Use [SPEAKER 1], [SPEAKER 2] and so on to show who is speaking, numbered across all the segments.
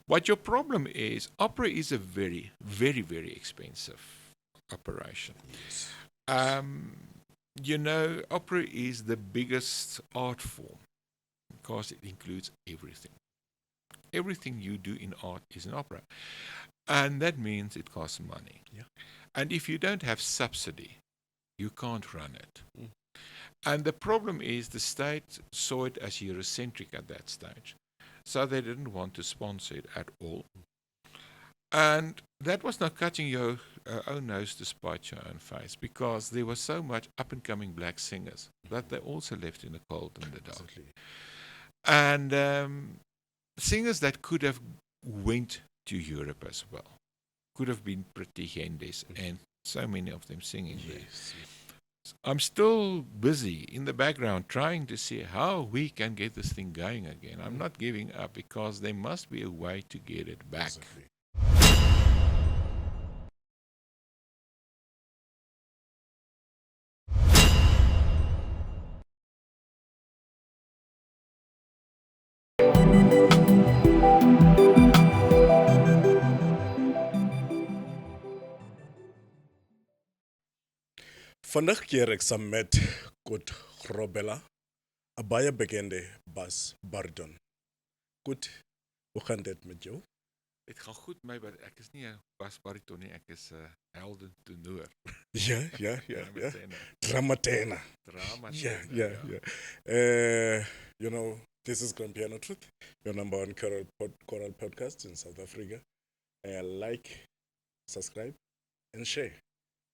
[SPEAKER 1] But your problem is, opera is a very, very, very expensive operation.
[SPEAKER 2] Yes.
[SPEAKER 1] Opera is the biggest art form because it includes everything. Everything you do in art is an opera. And that means it costs money.
[SPEAKER 2] Yeah.
[SPEAKER 1] And if you don't have subsidy, you can't run it.
[SPEAKER 2] Mm.
[SPEAKER 1] And the problem is the state saw it as Eurocentric at that stage. So they didn't want to sponsor it at all. And that was not cutting your own nose to spite your own face, because there was so much up-and-coming black singers that they also left in the cold and the dark.
[SPEAKER 2] Exactly.
[SPEAKER 1] And singers that could have went to Europe as well, could have been pretty Hendes, and so many of them singing there.
[SPEAKER 2] Yes.
[SPEAKER 1] I'm still busy in the background trying to see how we can get this thing going again. I'm not giving up, because there must be a way to get it back.
[SPEAKER 2] Exactly. Vandaag keer ek saam met Grobbelaar, 'n baie bekende basbariton. Goed, hoe gaan dit met jou?
[SPEAKER 1] Het gaan goed met my, maar ek is nie 'n basbariton nie, ek is 'n helden tenor.
[SPEAKER 2] Ja.
[SPEAKER 1] Drama
[SPEAKER 2] Drama.
[SPEAKER 1] tenor.
[SPEAKER 2] Yeah. This is Grand Piano Truth, your number one choral podcast in South Africa. Like, subscribe, and share.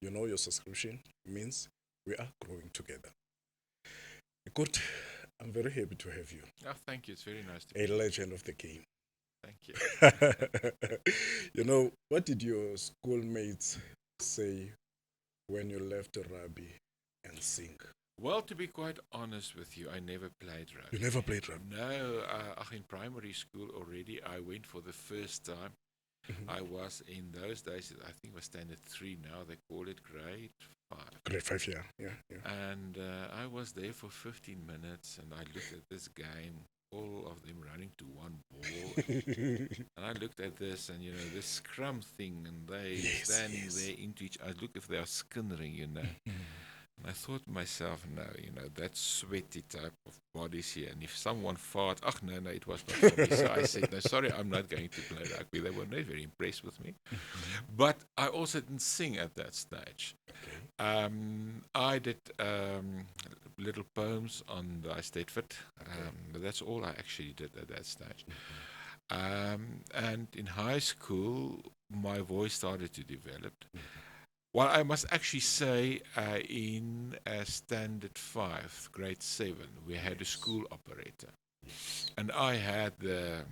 [SPEAKER 2] Your subscription means we are growing together. Good. I'm very happy to have you.
[SPEAKER 1] Oh, thank you. It's very nice to
[SPEAKER 2] A legend of the game.
[SPEAKER 1] Thank you.
[SPEAKER 2] What did your schoolmates say when you left rugby and sing?
[SPEAKER 1] Well, to be quite honest with you, I never played rugby.
[SPEAKER 2] You never played rugby?
[SPEAKER 1] No, in primary school already, I went for the first time. I was, in those days, I think it was standard 3 now, they call it grade 5.
[SPEAKER 2] Grade 5, yeah.
[SPEAKER 1] And I was there for 15 minutes, and I looked at this game, all of them running to one ball. And I looked at this, and this scrum thing, and they standing there into each. I look if they are skinnering, And I thought to myself, no, that sweaty type of bodies here. And if someone fought, no, it was not for me. So I said, no, sorry, I'm not going to play rugby. They were not very impressed with me. But I also didn't sing at that stage.
[SPEAKER 2] Okay.
[SPEAKER 1] I did little poems on the Eisteddfod. But that's all I actually did at that stage. And in high school, my voice started to develop. Well, I must actually say, in standard 5, grade 7, we had a school operator, and I had the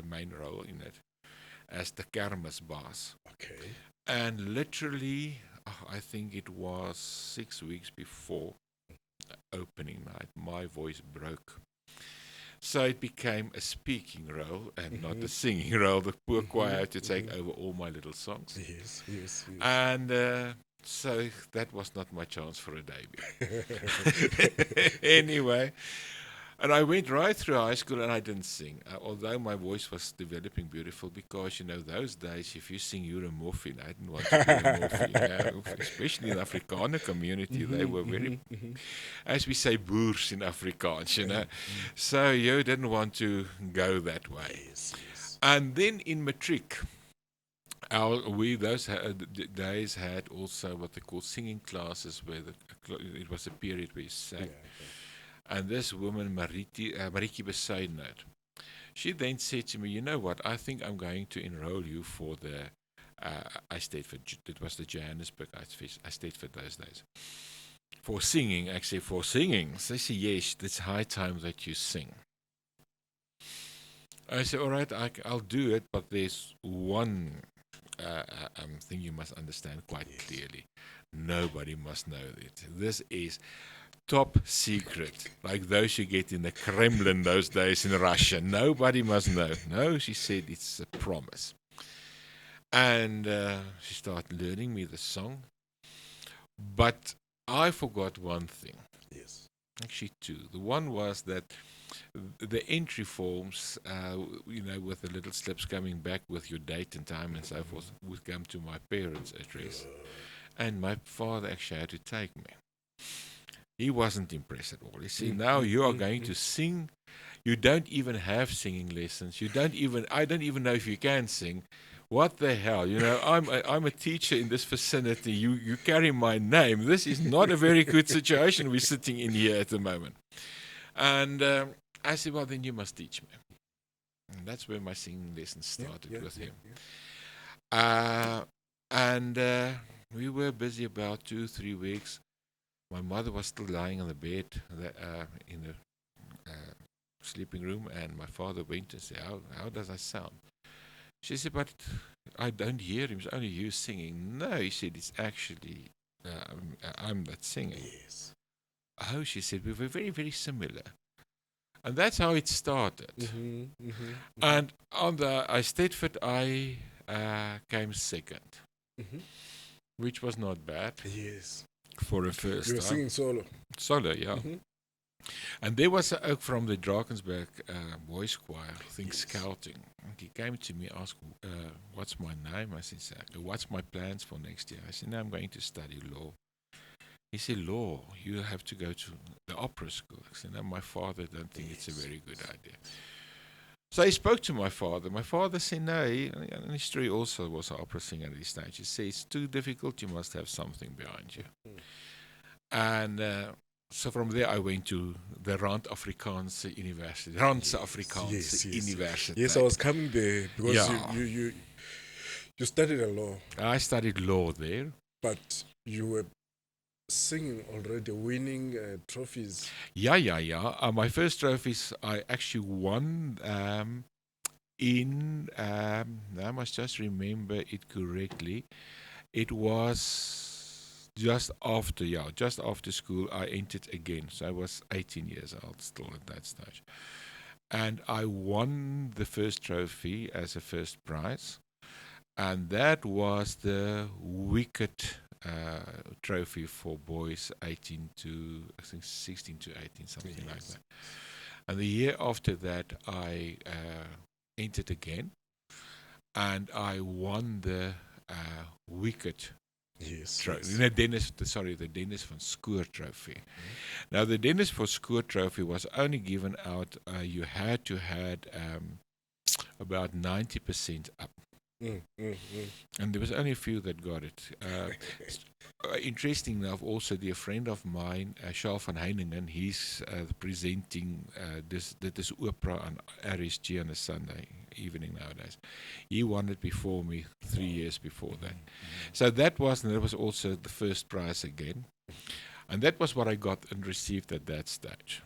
[SPEAKER 1] main role in it as the kermisbaas.
[SPEAKER 2] Okay.
[SPEAKER 1] And literally, I think it was 6 weeks before opening night, my voice broke. So it became a speaking role and not a singing role. The poor choir had to take over all my little songs.
[SPEAKER 2] Yes.
[SPEAKER 1] And so that was not my chance for a debut. Anyway, and I went right through high school and I didn't sing, although my voice was developing beautiful, because, those days, if you sing Euromorphine, I didn't want to Euromorphine, especially in the Afrikaner community, they were very, as we say, boers in Afrikaans, So you didn't want to go that way.
[SPEAKER 2] Yes.
[SPEAKER 1] And then in matric, those days had also what they call singing classes, where it was a period where you sang.
[SPEAKER 2] Yeah.
[SPEAKER 1] And this woman, Marieke Besuidenhout, she then said to me, you know what, I think I'm going to enroll you for the Eisteddfod. It was the Johannesburg Eisteddfod those days. For singing. So I said, yes, it's high time that you sing. I said, all right, I'll do it, but there's one thing you must understand quite clearly. Nobody must know it. This is top secret, like those you get in the Kremlin those days in Russia. Nobody must know. No, she said, it's a promise. And she started learning me the song. But I forgot one thing.
[SPEAKER 2] Yes.
[SPEAKER 1] Actually, two. The one was that the entry forms, with the little slips coming back with your date and time and so forth, would come to my parents' address. And my father actually had to take me. He wasn't impressed at all. He said, now you are going to sing. You don't even have singing lessons. I don't even know if you can sing. What the hell? I'm a teacher in this vicinity. You carry my name. This is not a very good situation we're sitting in here at the moment. And I said, well, then you must teach me. And that's where my singing lessons started with him. And we were busy about 2-3 weeks. My mother was still lying on the bed in the sleeping room, and my father went and said, how does I sound? She said, but I don't hear him. It's only you singing. No, he said, it's actually I'm that singing.
[SPEAKER 2] Yes.
[SPEAKER 1] Oh, she said, we were very, very similar. And that's how it started. And on the Eisteddfort, I came second, which was not bad.
[SPEAKER 2] Yes.
[SPEAKER 1] For a first
[SPEAKER 2] You were
[SPEAKER 1] time.
[SPEAKER 2] singing solo.
[SPEAKER 1] Solo, yeah. And there was a oak from the Drakensberg boys choir, I think scouting. And he came to me, asked, what's my name? I said, what's my plans for next year? I said, no, I'm going to study law. He said, law, you have to go to the opera school. I said, no, my father don't think it's a very good idea. So I spoke to my father. My father said, no, and his story also was an opera singer at this stage. He said, it's too difficult, you must have something behind you. And so from there I went to the Rand Afrikaanse University. Randse Afrikaanse University.
[SPEAKER 2] Yes, I was coming there because you studied a law.
[SPEAKER 1] I studied law there.
[SPEAKER 2] But you were singing already, winning trophies.
[SPEAKER 1] Yeah. My first trophies I actually won I must just remember it correctly. It was just after school I entered again. So I was 18 years old still at that stage. And I won the first trophy as a first prize. And that was the Wicked trophy for boys 18 to, I think 16 to 18, something like that. And the year after that, I entered again, and I won the Wicked trophy. The Dennis van Coert trophy. Now, the Dennis van Coert trophy was only given out, you had to had about 90% up. And there was only a few that got it. Interesting enough, also a friend of mine, Charles van Heiningen, he's presenting this opera on RSG on a Sunday evening nowadays. He won it before me 3 years before that. So that was also the first prize again. And that was what I got and received at that stage.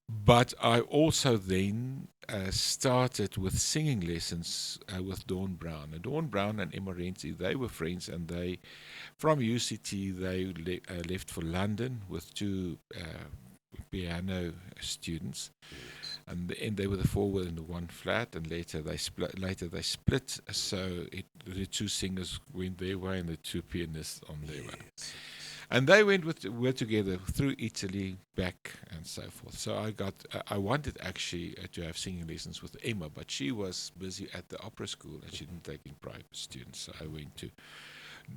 [SPEAKER 1] But I also then started with singing lessons with Dawn Brown. And Dawn Brown and Emma Renzi, they were friends, and they, from UCT, they left for London with two piano students. And they were the four in the one flat, and later they split. So the two singers went their way, and the two pianists on their way. And they were together through Italy, back, and so forth. So I wanted actually to have singing lessons with Emma, but she was busy at the opera school and she didn't take in private students. So I went to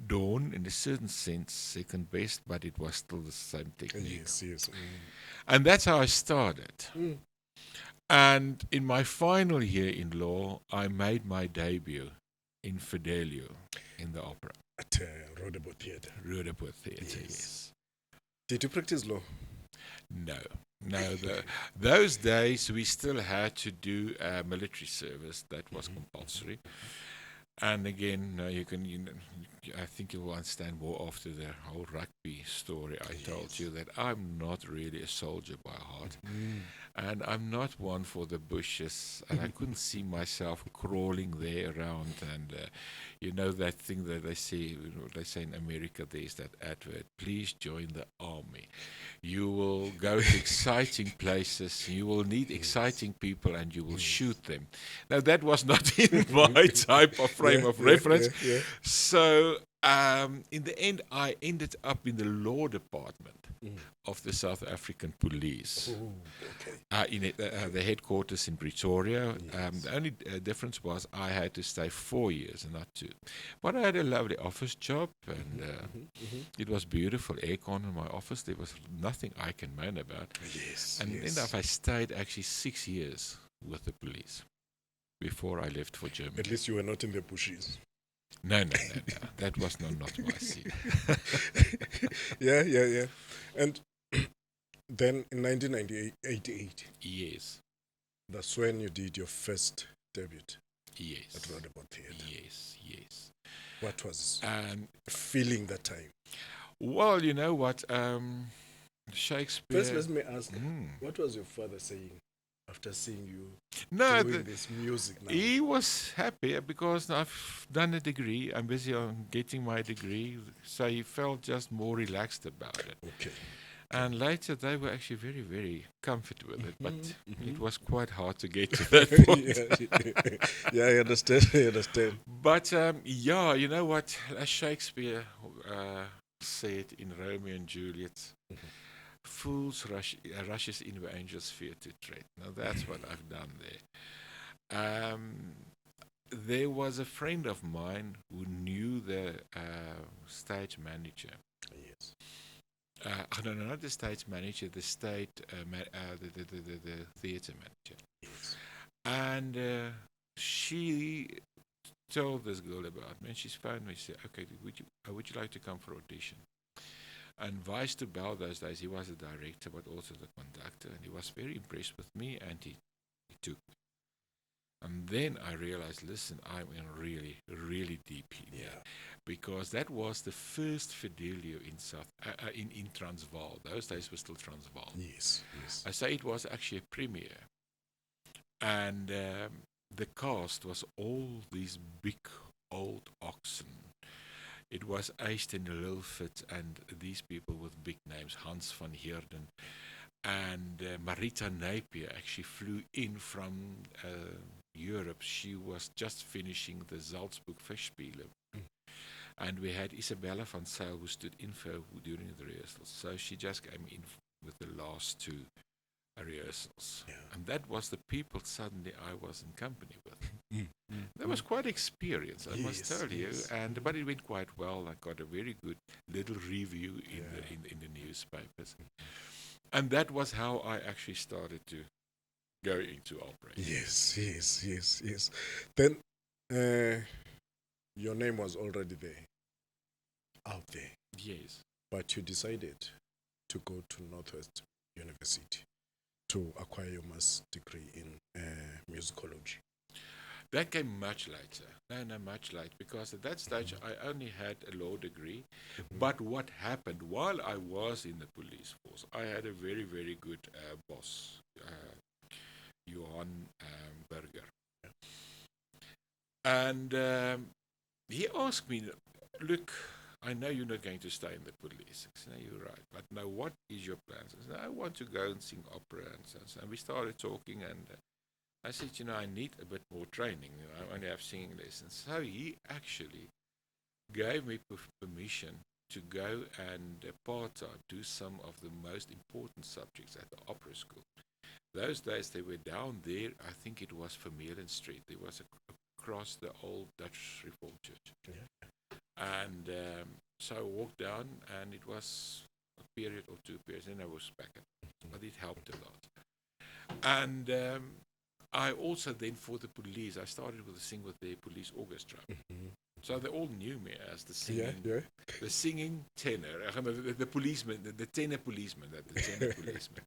[SPEAKER 1] Dawn, in a certain sense, second best, but it was still the same technique.
[SPEAKER 2] Yes.
[SPEAKER 1] And that's how I started. And in my final year in law, I made my debut in Fidelio in the opera.
[SPEAKER 2] At Roodepoort Theatre.
[SPEAKER 1] Roodepoort Theatre, yes.
[SPEAKER 2] Did you practice law?
[SPEAKER 1] No. Those days we still had to do military service. That was compulsory. And again, I think you will understand more after the whole rugby story I told you, that I'm not really a soldier by heart. And I'm not one for the bushes. And I couldn't see myself crawling there around. And that thing that they say in America, there's that advert, please join the army. You will go to exciting places, you will meet exciting people, and you will shoot them. Now, that was not in my type of frame of reference. So In the end, I ended up in the law department
[SPEAKER 2] Mm.
[SPEAKER 1] of the South African Police.
[SPEAKER 2] Oh, okay.
[SPEAKER 1] The headquarters in Pretoria.
[SPEAKER 2] Yes.
[SPEAKER 1] The only difference was I had to stay 4 years and not 2. But I had a lovely office job, and it was beautiful aircon in my office. There was nothing I can moan about.
[SPEAKER 2] Yes,
[SPEAKER 1] And
[SPEAKER 2] yes.
[SPEAKER 1] then I stayed actually 6 years with the police before I left for Germany.
[SPEAKER 2] At least you were not in the bushes.
[SPEAKER 1] No. That was not my scene.
[SPEAKER 2] Yeah. And then in 1988,
[SPEAKER 1] Yes,
[SPEAKER 2] that's when you did your first debut
[SPEAKER 1] yes,
[SPEAKER 2] at Roundabout Theatre.
[SPEAKER 1] yes.
[SPEAKER 2] What was
[SPEAKER 1] And
[SPEAKER 2] feeling that time?
[SPEAKER 1] well, you know what? Shakespeare.
[SPEAKER 2] First, let me ask,
[SPEAKER 1] Mm.
[SPEAKER 2] what was your father saying after seeing you
[SPEAKER 1] No,
[SPEAKER 2] doing this music now?
[SPEAKER 1] he was happy because I've done a degree. I'm busy on getting my degree, so he felt just more relaxed about it.
[SPEAKER 2] Okay.
[SPEAKER 1] And later, they were actually very, very comfortable with it, but
[SPEAKER 2] Mhm.
[SPEAKER 1] it was quite hard to get to that point.
[SPEAKER 2] Yeah, I understand.
[SPEAKER 1] But yeah, you know what? As Shakespeare said in Romeo and Juliet, fools rushes in where angels fear to tread. Now that's what I've done there. There was a friend of mine who knew the stage manager.
[SPEAKER 2] Yes.
[SPEAKER 1] No, not the stage manager, the the theatre manager.
[SPEAKER 2] Yes.
[SPEAKER 1] And she told this girl about me, and she's phoned me. She said, "Okay, would you like to come for audition?" And Vice to Bell those days, he was the director, but also the conductor, and he was very impressed with me, and he took me. And then I realized, listen, I'm in really, really deep here.
[SPEAKER 2] Yeah.
[SPEAKER 1] Because that was the first Fidelio in Transvaal. Those days were still Transvaal.
[SPEAKER 2] Yes.
[SPEAKER 1] I say it was actually a premiere. And the cast was all these big old oxen. It was Eystein Lilfit and these people with big names, Hans van Heerden. And Marita Napier actually flew in from Europe. She was just finishing the Salzburg Festspiele. And we had Isabella van Zyl who stood in for during the rehearsals. So she just came in with the last 2 rehearsals.
[SPEAKER 2] Yeah.
[SPEAKER 1] And that was the people suddenly I was in company with.
[SPEAKER 2] Mm.
[SPEAKER 1] That was quite experience, I must
[SPEAKER 2] Yes,
[SPEAKER 1] tell you.
[SPEAKER 2] yes.
[SPEAKER 1] But it went quite well. I got a very good little review in
[SPEAKER 2] Yeah.
[SPEAKER 1] in the newspapers. And that was how I actually started to go into opera.
[SPEAKER 2] Yes. Then your name was already there, out there,
[SPEAKER 1] Yes.
[SPEAKER 2] but you decided to go to Northwest University to acquire your master's degree in musicology.
[SPEAKER 1] That came much later. No, much later. Because at that stage, I only had a law degree. But what happened while I was in the police force, I had a very, very good boss, Johan Berger. And he asked me, look, I know you're not going to stay in the police. I said, no, you're right. But now what is your plans? I said, I want to go and sing opera. And we started talking, and I said, I need a bit more training. I only have singing lessons. So he actually gave me permission to go and part-time do some of the most important subjects at the opera school. Those days they were down there, I think it was Vermeulen Street. There was across the old Dutch Reformed Church.
[SPEAKER 2] Yeah.
[SPEAKER 1] And so I walked down, and it was a period or 2 periods, and I was back. But it helped a lot. And I also then, for the police, I started with the Sing with the Police Orchestra. So they all knew me as the singing tenor, the policeman, the tenor policeman, the tenor policeman.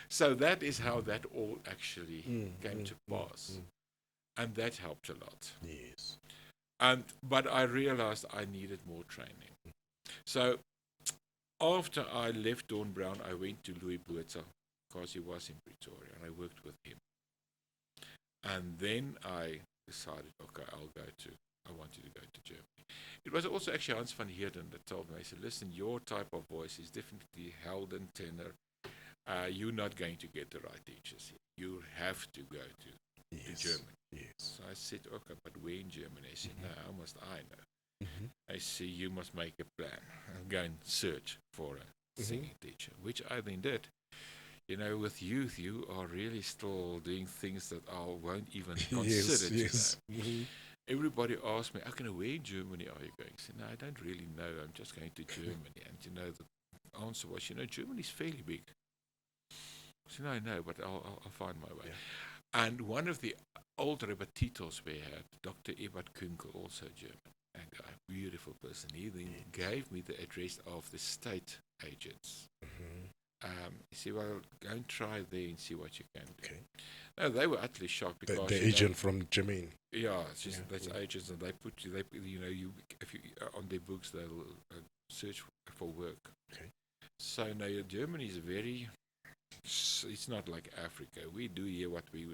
[SPEAKER 1] So that is how that all actually came to pass. And that helped a lot.
[SPEAKER 2] Yes.
[SPEAKER 1] But I realized I needed more training. So after I left Dawn Brown, I went to Louis Botha because he was in Pretoria, and I worked with him. And then I decided, okay, I wanted to go to Germany. It was also actually Hans van Heerden that told me, he said, listen, your type of voice is definitely Helden tenor. You're not going to get the right teachers here. You have to go to Germany.
[SPEAKER 2] Yes.
[SPEAKER 1] So I said, okay, but where in Germany? He said, no, how must I know? I see you must make a plan and go and search for a singing teacher, which I then did. You know, with youth, you are really still doing things that I won't even consider to know. Everybody asks me, okay, where in Germany are you going? I say, no, I don't really know. I'm just going to Germany. And you know, the answer was, you know, Germany's fairly big. I said, no, I know, but I'll find my way. Yeah. And one of the old repetitors we had, Dr. Ebert Kunkel, also German, and a beautiful person, he then gave me the address of the state agents. He said, well, go and try there and see what you can do. Okay. No, they were utterly shocked because
[SPEAKER 2] the agent from Germany.
[SPEAKER 1] Yeah, it's just that's agents, and they put you. You know, you if you on their books, they'll search for work. Okay. So now Germany is very. It's not like Africa. We do here what we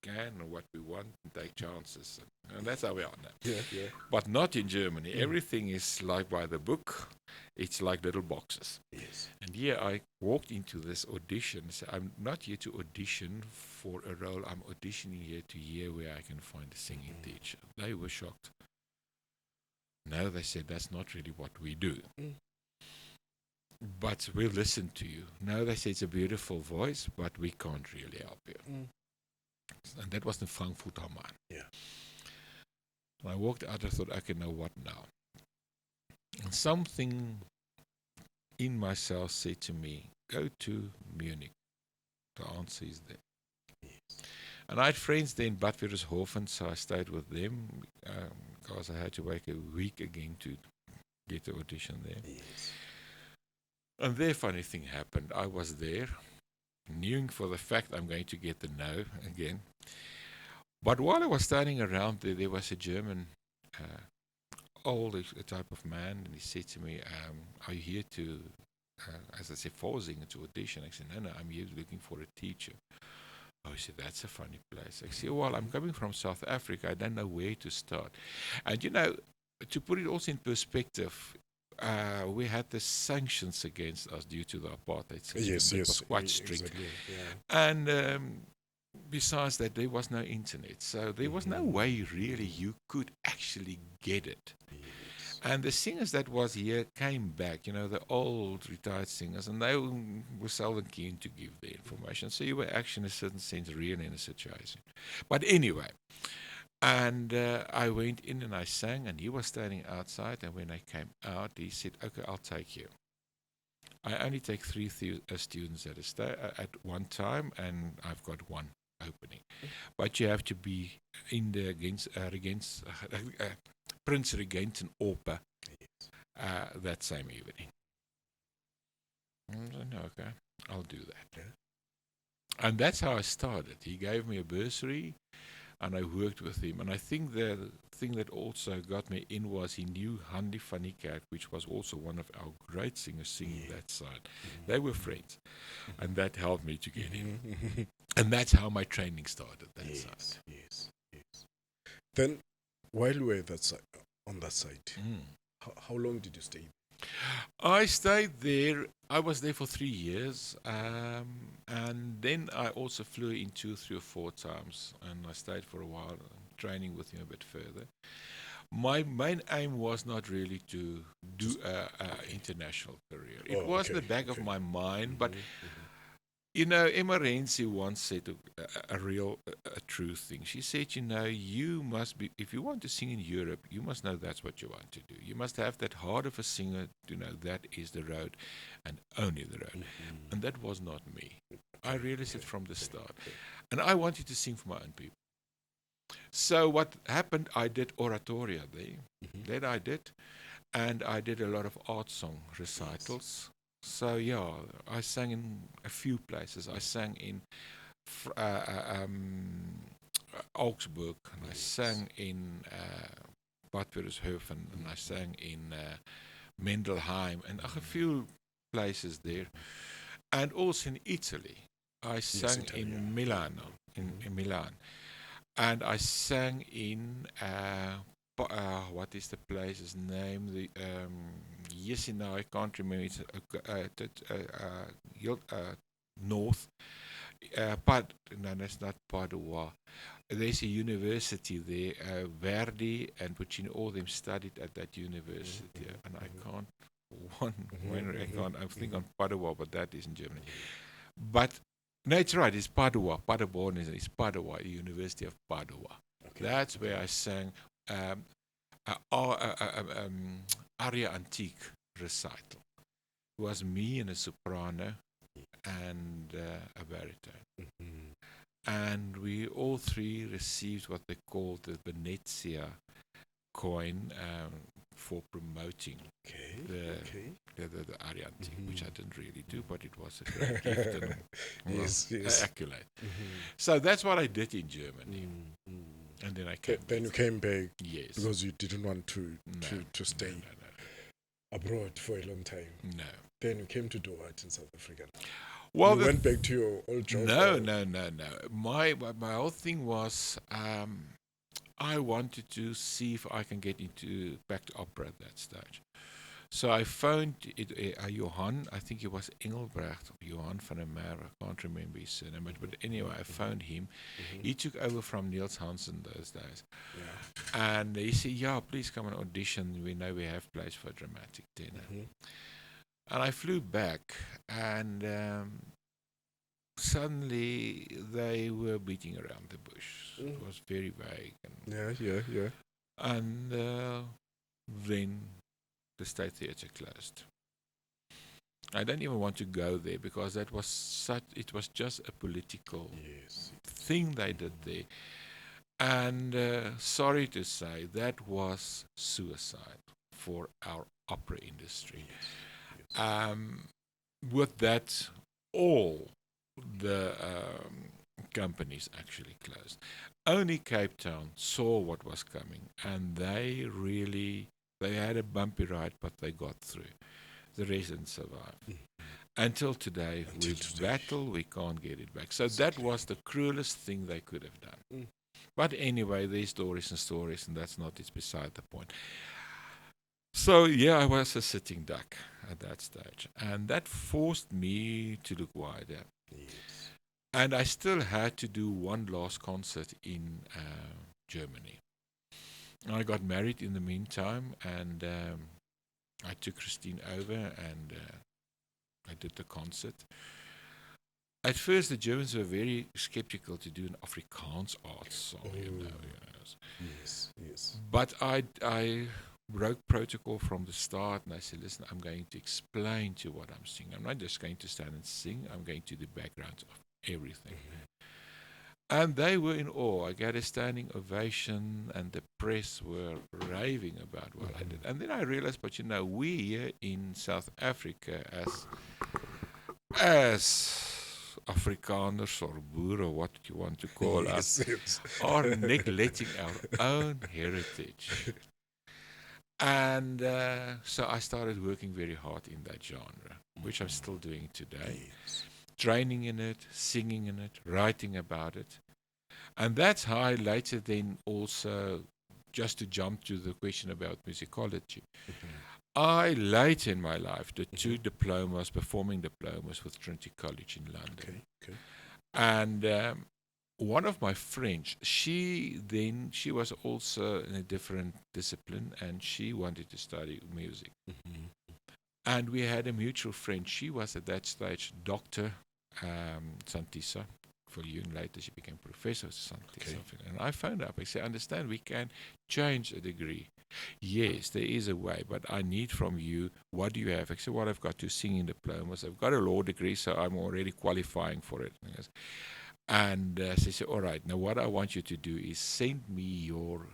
[SPEAKER 1] can and what we want and take chances, and that's how we are now. Yeah. But not in Germany. Everything is like by the book. It's like little boxes. Yes. And here I walked into this audition. So I'm not here to audition for a role. I'm auditioning here to hear where I can find a singing teacher. They were shocked. No, they said, that's not really what we do. But we'll listen to you. No, they said, it's a beautiful voice, but we can't really help you. And that was the Frankfurt am Main. Yeah. And I walked out, I thought, okay, now what now? And something in myself said to me, go to Munich. The answer is there. Yes. And I had friends there in Bad Wiershofen, so I stayed with them because I had to wait a week again to get the audition there. Yes. And there, funny thing happened. I was there, knowing for the fact I'm going to get the no again. But while I was standing around there was a German old type of man, and he said to me, are you here to, as I said, forcing to audition? I said, no, I'm here looking for a teacher. Oh, he said, that's a funny place. I said, well, I'm coming from South Africa. I don't know where to start. And, you know, to put it also in perspective, we had the sanctions against us due to the apartheid system. Yes, it was quite strict. Exactly, yeah. And besides that, there was no internet. So there was no way really you could actually get it. Yes. And the singers that was here came back, you know, the old retired singers, and they were seldom keen to give their information. So you were actually, in a certain sense, really in a situation. But anyway, and I went in and I sang, and he was standing outside, and when I came out, he said, okay, I'll take you. I only take 3 students at one time, and I've got one opening. But you have to be in the against Prince Regent and Opera that same evening. I said, no, okay, I'll do that. Yeah. And that's how I started. He gave me a bursary, and I worked with him. And I think the thing that also got me in was he knew Handy van die Kerk, which was also one of our great singers singing that side. They were friends, and that helped me to get in. And that's how my training started, that side.
[SPEAKER 2] Yes. Then, while you were on that side, how long did you stay?
[SPEAKER 1] I stayed there. I was there for 3 years, and then I also flew in 2, 3, or 4 times, and I stayed for a while, training with him a bit further. My main aim was not really to do an international career. It was in the back of my mind, but you know, Emma Renzi once said a true thing. She said, you know, you must be, if you want to sing in Europe, you must know that's what you want to do. You must have that heart of a singer to know that is the road and only the road. And that was not me. I realized it from the start. And I wanted to sing for my own people. So what happened, I did oratoria there. That I did. And I did a lot of art song recitals. So yeah, I sang in a few places. I sang in Augsburg, and I sang in Bad Wiershofen, and I sang in Mendelheim, and a few places there. And also in Italy, I sang in Milano, in Milan, and I sang in what is the place's name? The yes, now I can't remember. It's north. No, that's not Padua. there's a university there. Verdi and Puccini, all of them studied at that university, and I can't. I'm thinking on Padua, but that is in Germany. But no, it's right. It's Padua. Paderborn is Padua, University of Padua.
[SPEAKER 2] Okay.
[SPEAKER 1] That's where I sang aria antique recital. It was me and a soprano and a baritone. And we all three received what they called the Venezia coin for promoting the aria antique, which I didn't really do, but it was a great gift and accolade. So that's what I did in Germany. And then I came back.
[SPEAKER 2] Then you came back.
[SPEAKER 1] Yes.
[SPEAKER 2] Because you didn't want to stay abroad for a long time.
[SPEAKER 1] No.
[SPEAKER 2] Then you came to do what in South Africa?
[SPEAKER 1] Well,
[SPEAKER 2] you went back to your old job?
[SPEAKER 1] No. My whole thing was I wanted to see if I can get into back to opera at that stage. So I phoned Johan, I think it was Engelbrecht, or Johan van der Meer, I can't remember his surname, but anyway, I phoned him. He took over from Niels Hansen those days. Yeah. And he said, yeah, please come and audition. We know we have place for a dramatic tenor. And I flew back, and suddenly they were beating around the bush. It was very vague. And
[SPEAKER 2] Yeah.
[SPEAKER 1] And then the State Theatre closed. I don't even want to go there because it was just a political thing they did there. And sorry to say, that was suicide for our opera industry. With that, all the companies actually closed. Only Cape Town saw what was coming, and they had a bumpy ride, but they got through. The rest didn't survive. Until today, we battle, we can't get it back. So that was the cruelest thing they could have done. But anyway, there's stories, and that's not, it's beside the point. So, yeah, I was a sitting duck at that stage. And that forced me to look wider. And I still had to do one last concert in Germany. I got married in the meantime, and I took Christine over, and I did the concert. At first, the Germans were very skeptical to do an Afrikaans arts song,
[SPEAKER 2] Yes.
[SPEAKER 1] But I broke protocol from the start, and I said, listen, I'm going to explain to you what I'm singing. I'm not just going to stand and sing. I'm going to do backgrounds of everything. And they were in awe. I got a standing ovation, and the press were raving about what I did. And then I realized, but we here in South Africa, as Afrikaners or Boer, or what you want to call us, are neglecting our own heritage. And so I started working very hard in that genre, which I'm still doing today. Training in it, singing in it, writing about it. And that's how I later then also, just to jump to the question about musicology, I later in my life did 2 diplomas, performing diplomas with Trinity College in London. And one of my friends, she was also in a different discipline, and she wanted to study music. And we had a mutual friend. She was at that stage Dr. Santisa. Later she became Professor Santisa. And I phoned up. I said, understand, we can change a degree. Yes, there is a way, but I need from you, what do you have? I said, well, I've got 2 singing diplomas. I've got a law degree, so I'm already qualifying for it. And she said, all right, now what I want you to do is send me your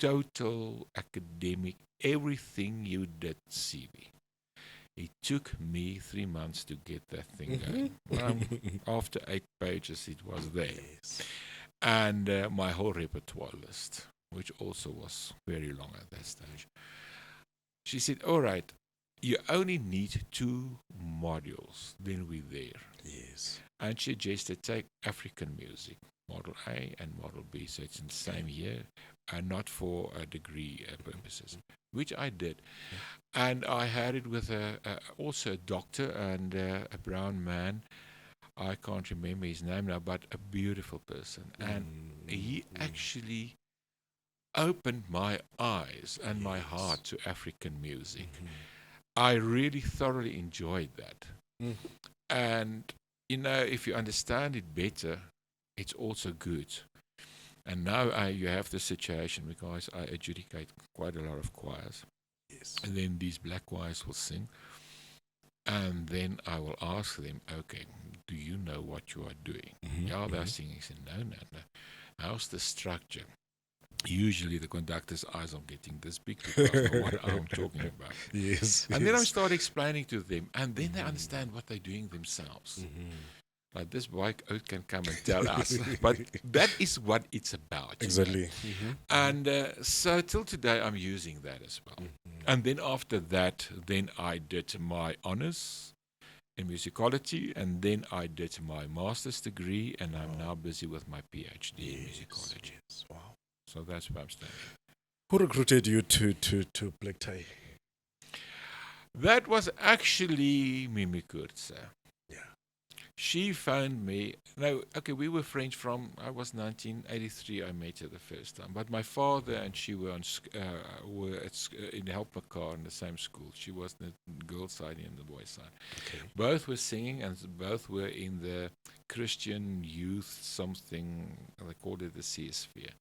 [SPEAKER 1] total academic, everything you did CV. It took me 3 months to get that thing going. After 8 pages, it was there. And my whole repertoire list, which also was very long at that stage. She said, all right, you only need 2 modules, then we're there. And she suggested take African music, Model A and Model B, so it's in the same year, and not for degree purposes, which I did. And I had it with also a doctor and a brown man. I can't remember his name now, but a beautiful person. And he actually opened my eyes and my heart to African music. I really thoroughly enjoyed that. And, if you understand it better, it's also good. And now you have the situation because I adjudicate quite a lot of choirs.
[SPEAKER 2] Yes.
[SPEAKER 1] And then these black choirs will sing. And then I will ask them, okay, do you know what you are doing? Yeah, they're singing. I say, no. How's the structure? Usually the conductor's eyes are getting this big because of what I'm talking about.
[SPEAKER 2] Yes.
[SPEAKER 1] And then I start explaining to them, and then they understand what they're doing themselves. Like this boy can come and tell us. But that is what it's about.
[SPEAKER 2] Exactly.
[SPEAKER 1] And so till today, I'm using that as well. And then after that, then I did my honors in musicology, and then I did my master's degree, and I'm now busy with my PhD in musicology.
[SPEAKER 2] Yes. Wow.
[SPEAKER 1] So that's where I'm standing.
[SPEAKER 2] Who recruited you to Black Tie?
[SPEAKER 1] That was actually Mimi Coert.
[SPEAKER 2] Yeah.
[SPEAKER 1] She phoned me. No, okay, we were friends from, I was 1983, I met her the first time. But my father and she were in Helpmekaar in the same school. She was in the girls' side and the boys' side.
[SPEAKER 2] Okay.
[SPEAKER 1] Both were singing and both were in the Christian youth something, they called it the Sphere.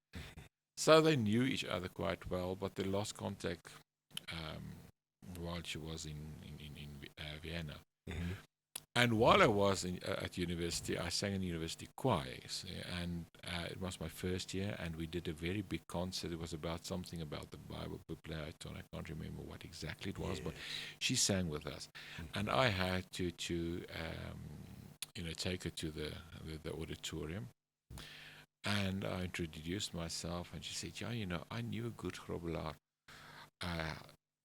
[SPEAKER 1] So they knew each other quite well, but they lost contact while she was in Vienna. And while I was at university, I sang in university choirs, and it was my first year, and we did a very big concert. It was about something about the Bible, Plato, and I can't remember what exactly it was, but she sang with us, and I had to take her to the auditorium, and I introduced myself, and she said, "Yeah, I knew a good Grobbelaar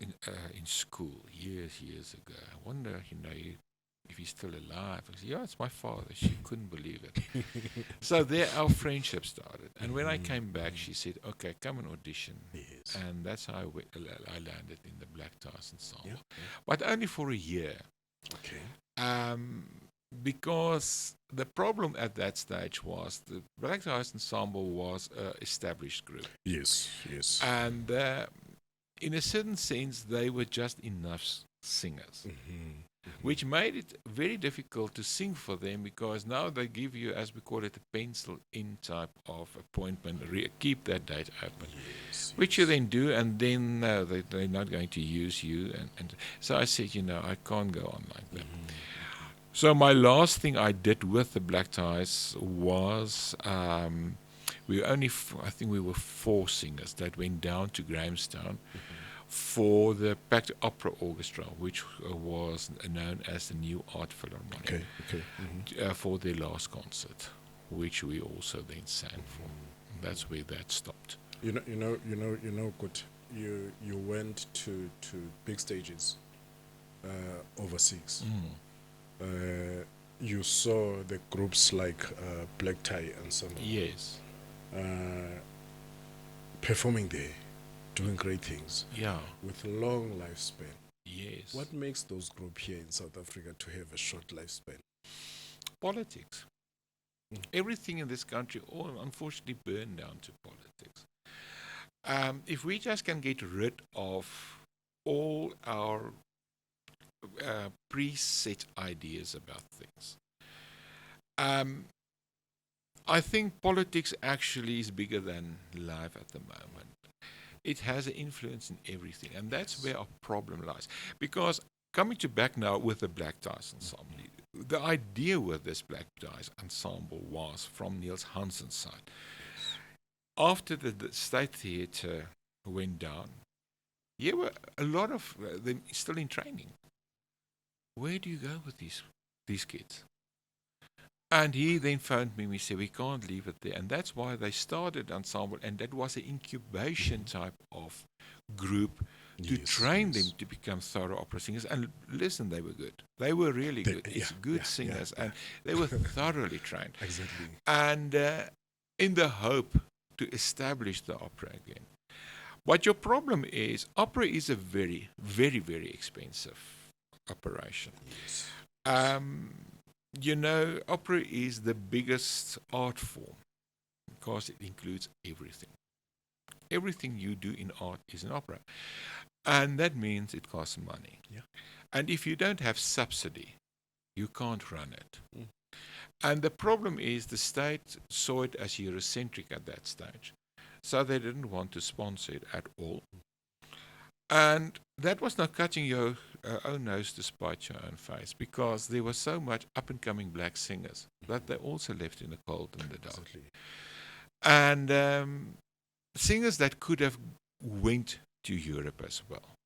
[SPEAKER 1] in school years ago. I wonder, if he's still alive." I said, "Yeah, it's my father." She couldn't believe it. So there our friendship started. And when I came back, she said, "Okay, come and audition."
[SPEAKER 2] Yes.
[SPEAKER 1] And that's how I landed in the Black Ties Ensemble.
[SPEAKER 2] Yeah.
[SPEAKER 1] But only for a year.
[SPEAKER 2] Okay.
[SPEAKER 1] Because the problem at that stage was the Black Ties Ensemble was an established group.
[SPEAKER 2] Yes.
[SPEAKER 1] And in a certain sense, they were just enough singers. Which made it very difficult to sing for them, because now they give you, as we call it, a pencil-in type of appointment. Keep that date open, which you then do, and then they're not going to use you. And so I said, I can't go on like that. So my last thing I did with the Black Ties was we were only, I think we were 4 singers that went down to Grahamstown for the Packed Opera Orchestra, which was known as the New Art Philharmonic, for their last concert, which we also then sang for. That's where that stopped.
[SPEAKER 2] Good. You went to big stages overseas. You saw the groups like Black Tie Ensemble.
[SPEAKER 1] Yes.
[SPEAKER 2] Performing there, doing great things.
[SPEAKER 1] Yeah.
[SPEAKER 2] With long lifespan.
[SPEAKER 1] Yes.
[SPEAKER 2] What makes those groups here in South Africa to have a short lifespan?
[SPEAKER 1] Politics. Everything in this country, unfortunately, burned down to politics. If we just can get rid of all our preset ideas about things, I think politics actually is bigger than life at the moment. It has an influence in everything, and that's where our problem lies. Because coming back now with the Black Ties Ensemble, the idea with this Black Ties Ensemble was from Niels Hansen's side. After the State Theatre went down, there were a lot of them still in training. Where do you go with these kids? And he then phoned me and he said, "We can't leave it there." And that's why they started Ensemble, and that was an incubation type of group to train them to become thorough opera singers. And listen, they were good. They were really good. It's good singers, and they were thoroughly trained.
[SPEAKER 2] Exactly.
[SPEAKER 1] And in the hope to establish the opera again. But your problem is, opera is a very, very, very expensive operation.
[SPEAKER 2] Yes.
[SPEAKER 1] opera is the biggest art form because it includes everything. Everything you do in art is an opera. And that means it costs money.
[SPEAKER 2] Yeah.
[SPEAKER 1] And if you don't have subsidy, you can't run it.
[SPEAKER 2] Mm.
[SPEAKER 1] And the problem is the state saw it as Eurocentric at that stage. So they didn't want to sponsor it at all. And that was not cutting your own nose to spite your own face, because there was so much up-and-coming black singers that they also left in the cold and the dark.
[SPEAKER 2] Exactly.
[SPEAKER 1] And singers that could have went to Europe as well,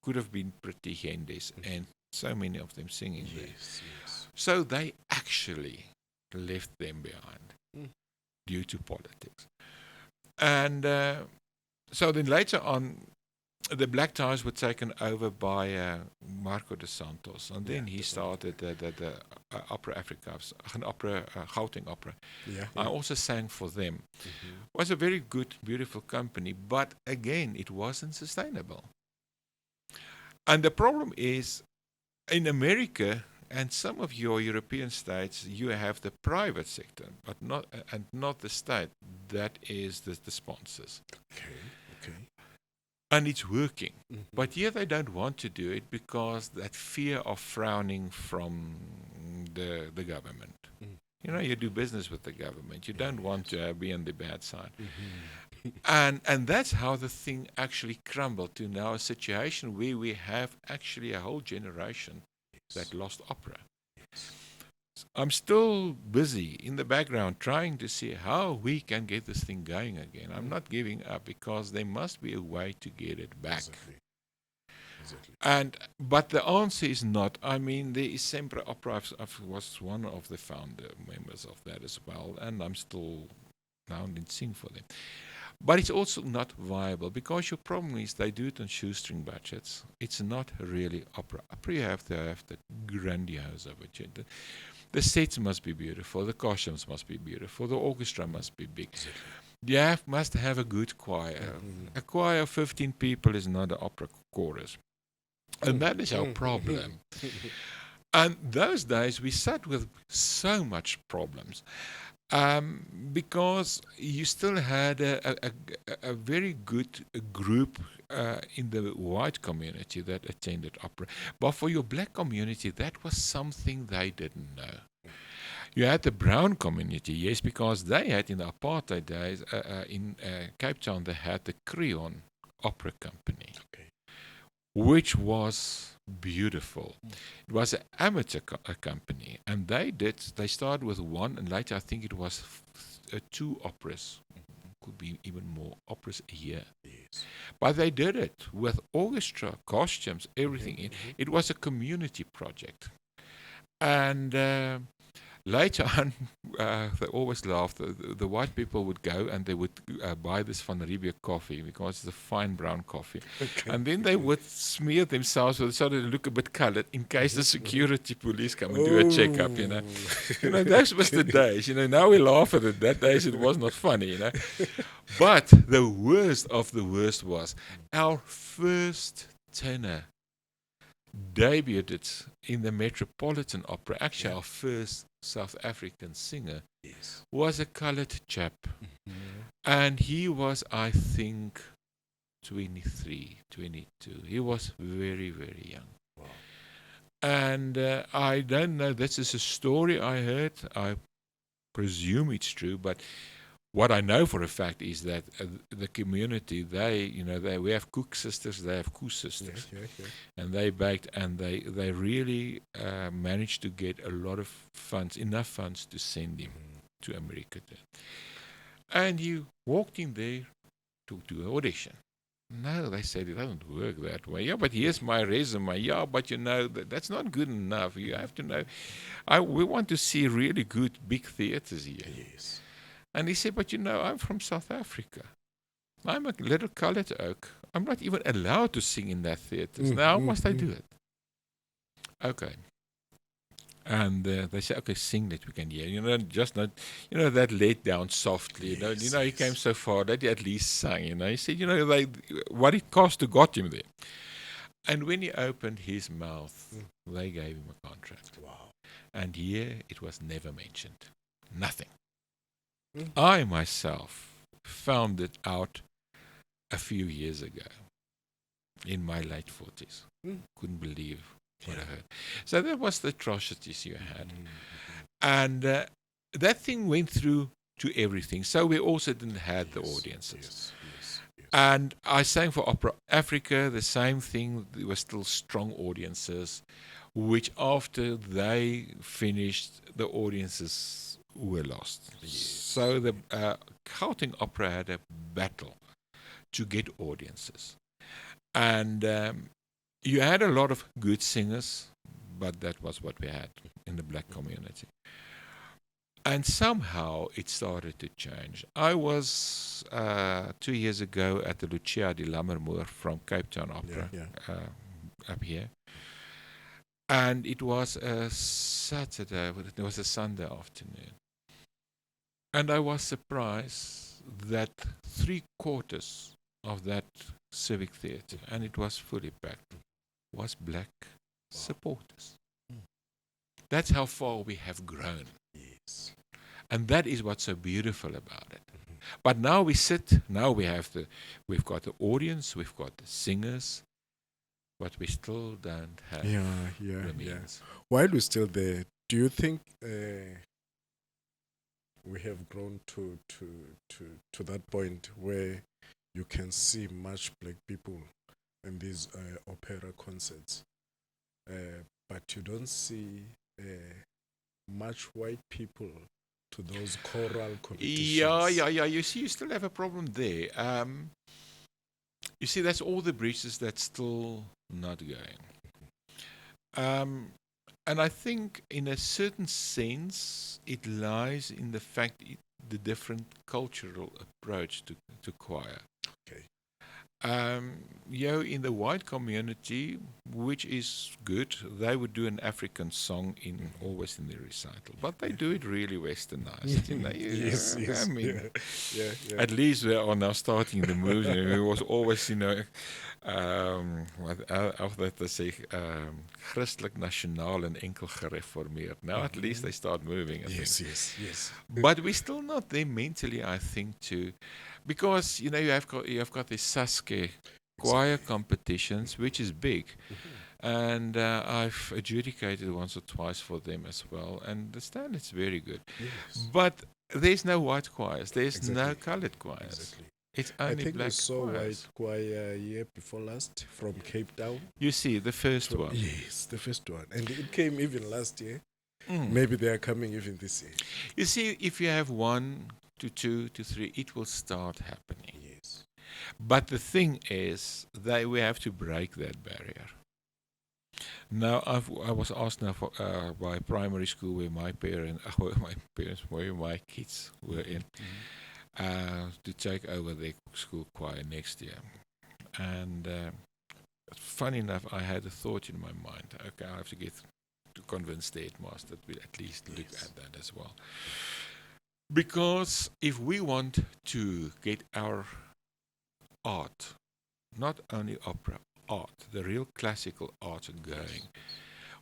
[SPEAKER 1] could have been pretty Hendes, and so many of them singing there.
[SPEAKER 2] Yes.
[SPEAKER 1] So they actually left them behind due to politics. And so then later on, the black ties were taken over by Marco de Santos, and then he started the Opera Africa, an opera, Gauteng Opera.
[SPEAKER 2] Yeah.
[SPEAKER 1] I also sang for them. It was a very good, beautiful company, but again, it wasn't sustainable. And the problem is, in America and some of your European states, you have the private sector, but not the state. That is the sponsors.
[SPEAKER 2] Okay.
[SPEAKER 1] And it's working. But here they don't want to do it because that fear of frowning from the government. You do business with the government. You don't want to be on the bad side. And that's how the thing actually crumbled to now a situation where we have actually a whole generation that lost opera. I'm still busy in the background trying to see how we can get this thing going again. I'm not giving up because there must be a way to get it back.
[SPEAKER 2] Exactly.
[SPEAKER 1] But the answer is not. I mean, there is Sempre Opera. I was one of the founder members of that as well, and I'm still now and then sing for them. But it's also not viable because your problem is they do it on shoestring budgets. It's not really opera. Opera, you have to have the grandiose of it. The sets must be beautiful. The costumes must be beautiful. The orchestra must be big. You must have a good choir. A choir of 15 people is not an opera chorus. And that is our problem. And those days we sat with so much problems. Because you still had a very good group in the white community that attended opera. But for your black community, that was something they didn't know. You had the brown community, yes, because they had in the apartheid days, in Cape Town, they had the Creon Opera Company, which was beautiful. It was an amateur company, and they started with one, and later I think it was 2 operas, could be even more operas a year.
[SPEAKER 2] Yes.
[SPEAKER 1] But they did it with orchestra, costumes, everything. It was a community project. And later on, they always laughed. The white people would go and they would buy this Van Riebeeck coffee because it's a fine brown coffee. And then they would smear themselves so they look a bit colored in case the security police come and do a checkup, those was the days. Now we laugh at it. That days it was not funny, But the worst of the worst was our first tenor debuted in the Metropolitan Opera. Actually, our first South African singer was a colored chap. And he was, I think, 23, 22. He was very, very young.
[SPEAKER 2] Wow.
[SPEAKER 1] And I don't know, this is a story I heard. I presume it's true, but what I know for a fact is that the community, we have cook sisters, they have cook sisters, and they baked, and they really managed to get a lot of funds, enough funds to send him to America. And you walked in there to do an audition. No, they said it doesn't work that way. Yeah, but here's my resume. Yeah, but that's not good enough. You have to know. We want to see really good big theaters here.
[SPEAKER 2] Yes.
[SPEAKER 1] And he said, but I'm from South Africa. I'm a little colored oak. I'm not even allowed to sing in that theater. Now, how must I do it? Okay. And they said, okay, sing that we can hear. Just not, that laid down softly. He came so far that he at least sang. He said, what it cost to got him there. And when he opened his mouth, they gave him a contract.
[SPEAKER 2] Wow.
[SPEAKER 1] And here it was never mentioned. Nothing.
[SPEAKER 2] Mm.
[SPEAKER 1] I myself found it out a few years ago in my late 40s.
[SPEAKER 2] Mm.
[SPEAKER 1] Couldn't believe what I
[SPEAKER 2] Yeah.
[SPEAKER 1] heard. So that was the atrocities you had.
[SPEAKER 2] Mm.
[SPEAKER 1] And that thing went through to everything. So we also didn't have the
[SPEAKER 2] Yes,
[SPEAKER 1] audiences.
[SPEAKER 2] yes.
[SPEAKER 1] And I sang for Opera Africa, the same thing. There were still strong audiences, which after they finished, the audiences were lost.
[SPEAKER 2] Yes.
[SPEAKER 1] So the Gauteng Opera had a battle to get audiences. And you had a lot of good singers, but that was what we had in the black community. And somehow it started to change. I was 2 years ago at the Lucia di Lammermoor from Cape Town Opera up here. And it was a Saturday, but it was a Sunday afternoon. And I was surprised that 3/4 of that civic theatre, and it was fully packed, was black supporters. That's how far we have grown.
[SPEAKER 2] Yes.
[SPEAKER 1] And that is what's so beautiful about it. But now now we've got the audience, we've got the singers, but we still don't have the means.
[SPEAKER 2] While we're still there, do you think we have grown to that point where you can see much black people in these opera concerts, but you don't see much white people to those choral competitions?
[SPEAKER 1] Yeah. You see, you still have a problem there. You see, that's all the breaches that's still not going. And I think, in a certain sense, it lies in the fact the different cultural approach to choir.
[SPEAKER 2] Okay.
[SPEAKER 1] In the white community, which is good, they would do an African song always in the recital, but they do it really westernized.
[SPEAKER 2] Yes.
[SPEAKER 1] I mean,
[SPEAKER 2] Yeah.
[SPEAKER 1] at least they are now starting the moves. It was always, wat dat te sê, Christelijk nasionaal en enkel gereformeerd. Now at least they start moving.
[SPEAKER 2] Yes.
[SPEAKER 1] But we're still not there mentally, I think, because you have got these Saske choir competitions, which is big, and I've adjudicated once or twice for them as well, and the standard's very good.
[SPEAKER 2] Yes.
[SPEAKER 1] But there's no white choirs, there's no
[SPEAKER 2] Exactly.
[SPEAKER 1] colored choirs.
[SPEAKER 2] Exactly.
[SPEAKER 1] It's
[SPEAKER 2] I
[SPEAKER 1] only
[SPEAKER 2] think we
[SPEAKER 1] black
[SPEAKER 2] saw
[SPEAKER 1] choirs.
[SPEAKER 2] white choir year before last from Cape Town.
[SPEAKER 1] You see, the first one.
[SPEAKER 2] Yes, the first one. And it came even last year.
[SPEAKER 1] Mm.
[SPEAKER 2] Maybe they are coming even this year.
[SPEAKER 1] You see, if you have 1 to 2 to 3, it will start happening.
[SPEAKER 2] Yes.
[SPEAKER 1] But the thing is that we have to break that barrier. Now, I was asked now by primary school where my kids were in, to take over their school choir next year. And funny enough, I had a thought in my mind. Okay, I have to get to convince the headmaster that we at least look at that as well. Because if we want to get our art, not only opera, art, the real classical art going,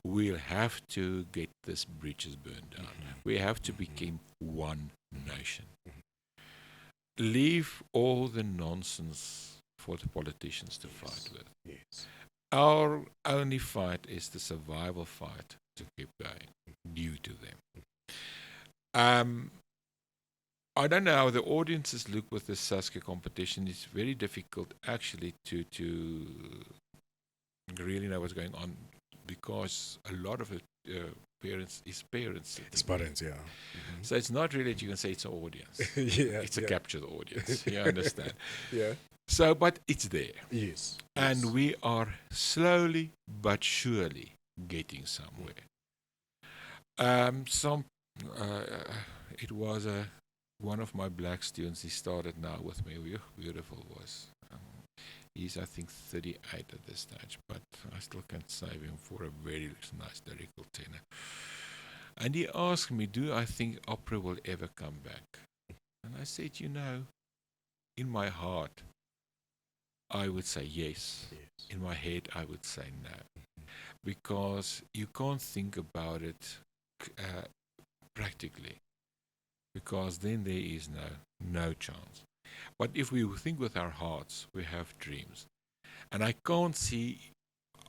[SPEAKER 1] we'll have to get this bridges burned down. We have to become one nation. Leave all the nonsense for the politicians to fight with.
[SPEAKER 2] Yes.
[SPEAKER 1] Our only fight is the survival fight to keep going due to them. I don't know how the audiences look with the Saskia competition. It's very difficult actually to really know what's going on, because a lot of it parents.
[SPEAKER 2] It's parents, yeah.
[SPEAKER 1] So it's not really that you can say it's an audience. It's a captured audience. You understand?
[SPEAKER 2] Yeah.
[SPEAKER 1] So, but it's there.
[SPEAKER 2] Yes.
[SPEAKER 1] And we are slowly but surely getting somewhere. It was one of my black students. He started now with me. Beautiful voice. He's, I think, 38 at this stage, but I still can't save him for a very nice lyrical tenor. And he asked me, do I think opera will ever come back? And I said, in my heart, I would say yes. In my head, I would say no. Because you can't think about it practically, because then there is no chance. But if we think with our hearts, we have dreams. And I can't see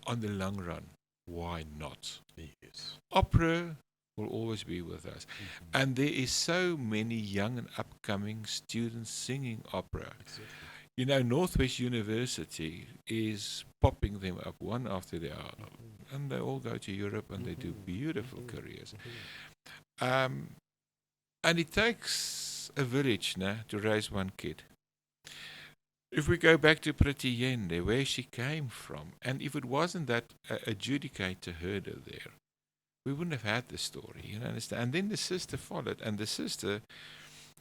[SPEAKER 1] on the long run why not.
[SPEAKER 2] Yes.
[SPEAKER 1] Opera will always be with us. And there is so many young and upcoming students singing opera.
[SPEAKER 2] Exactly.
[SPEAKER 1] You know, Northwest University is popping them up one after the other. And they all go to Europe and they do beautiful careers. And it takes a village to raise one kid. If we go back to Pretty Yende, where she came from, and if it wasn't that adjudicator herder there, we wouldn't have had the story, you understand? And then the sister followed, and the sister,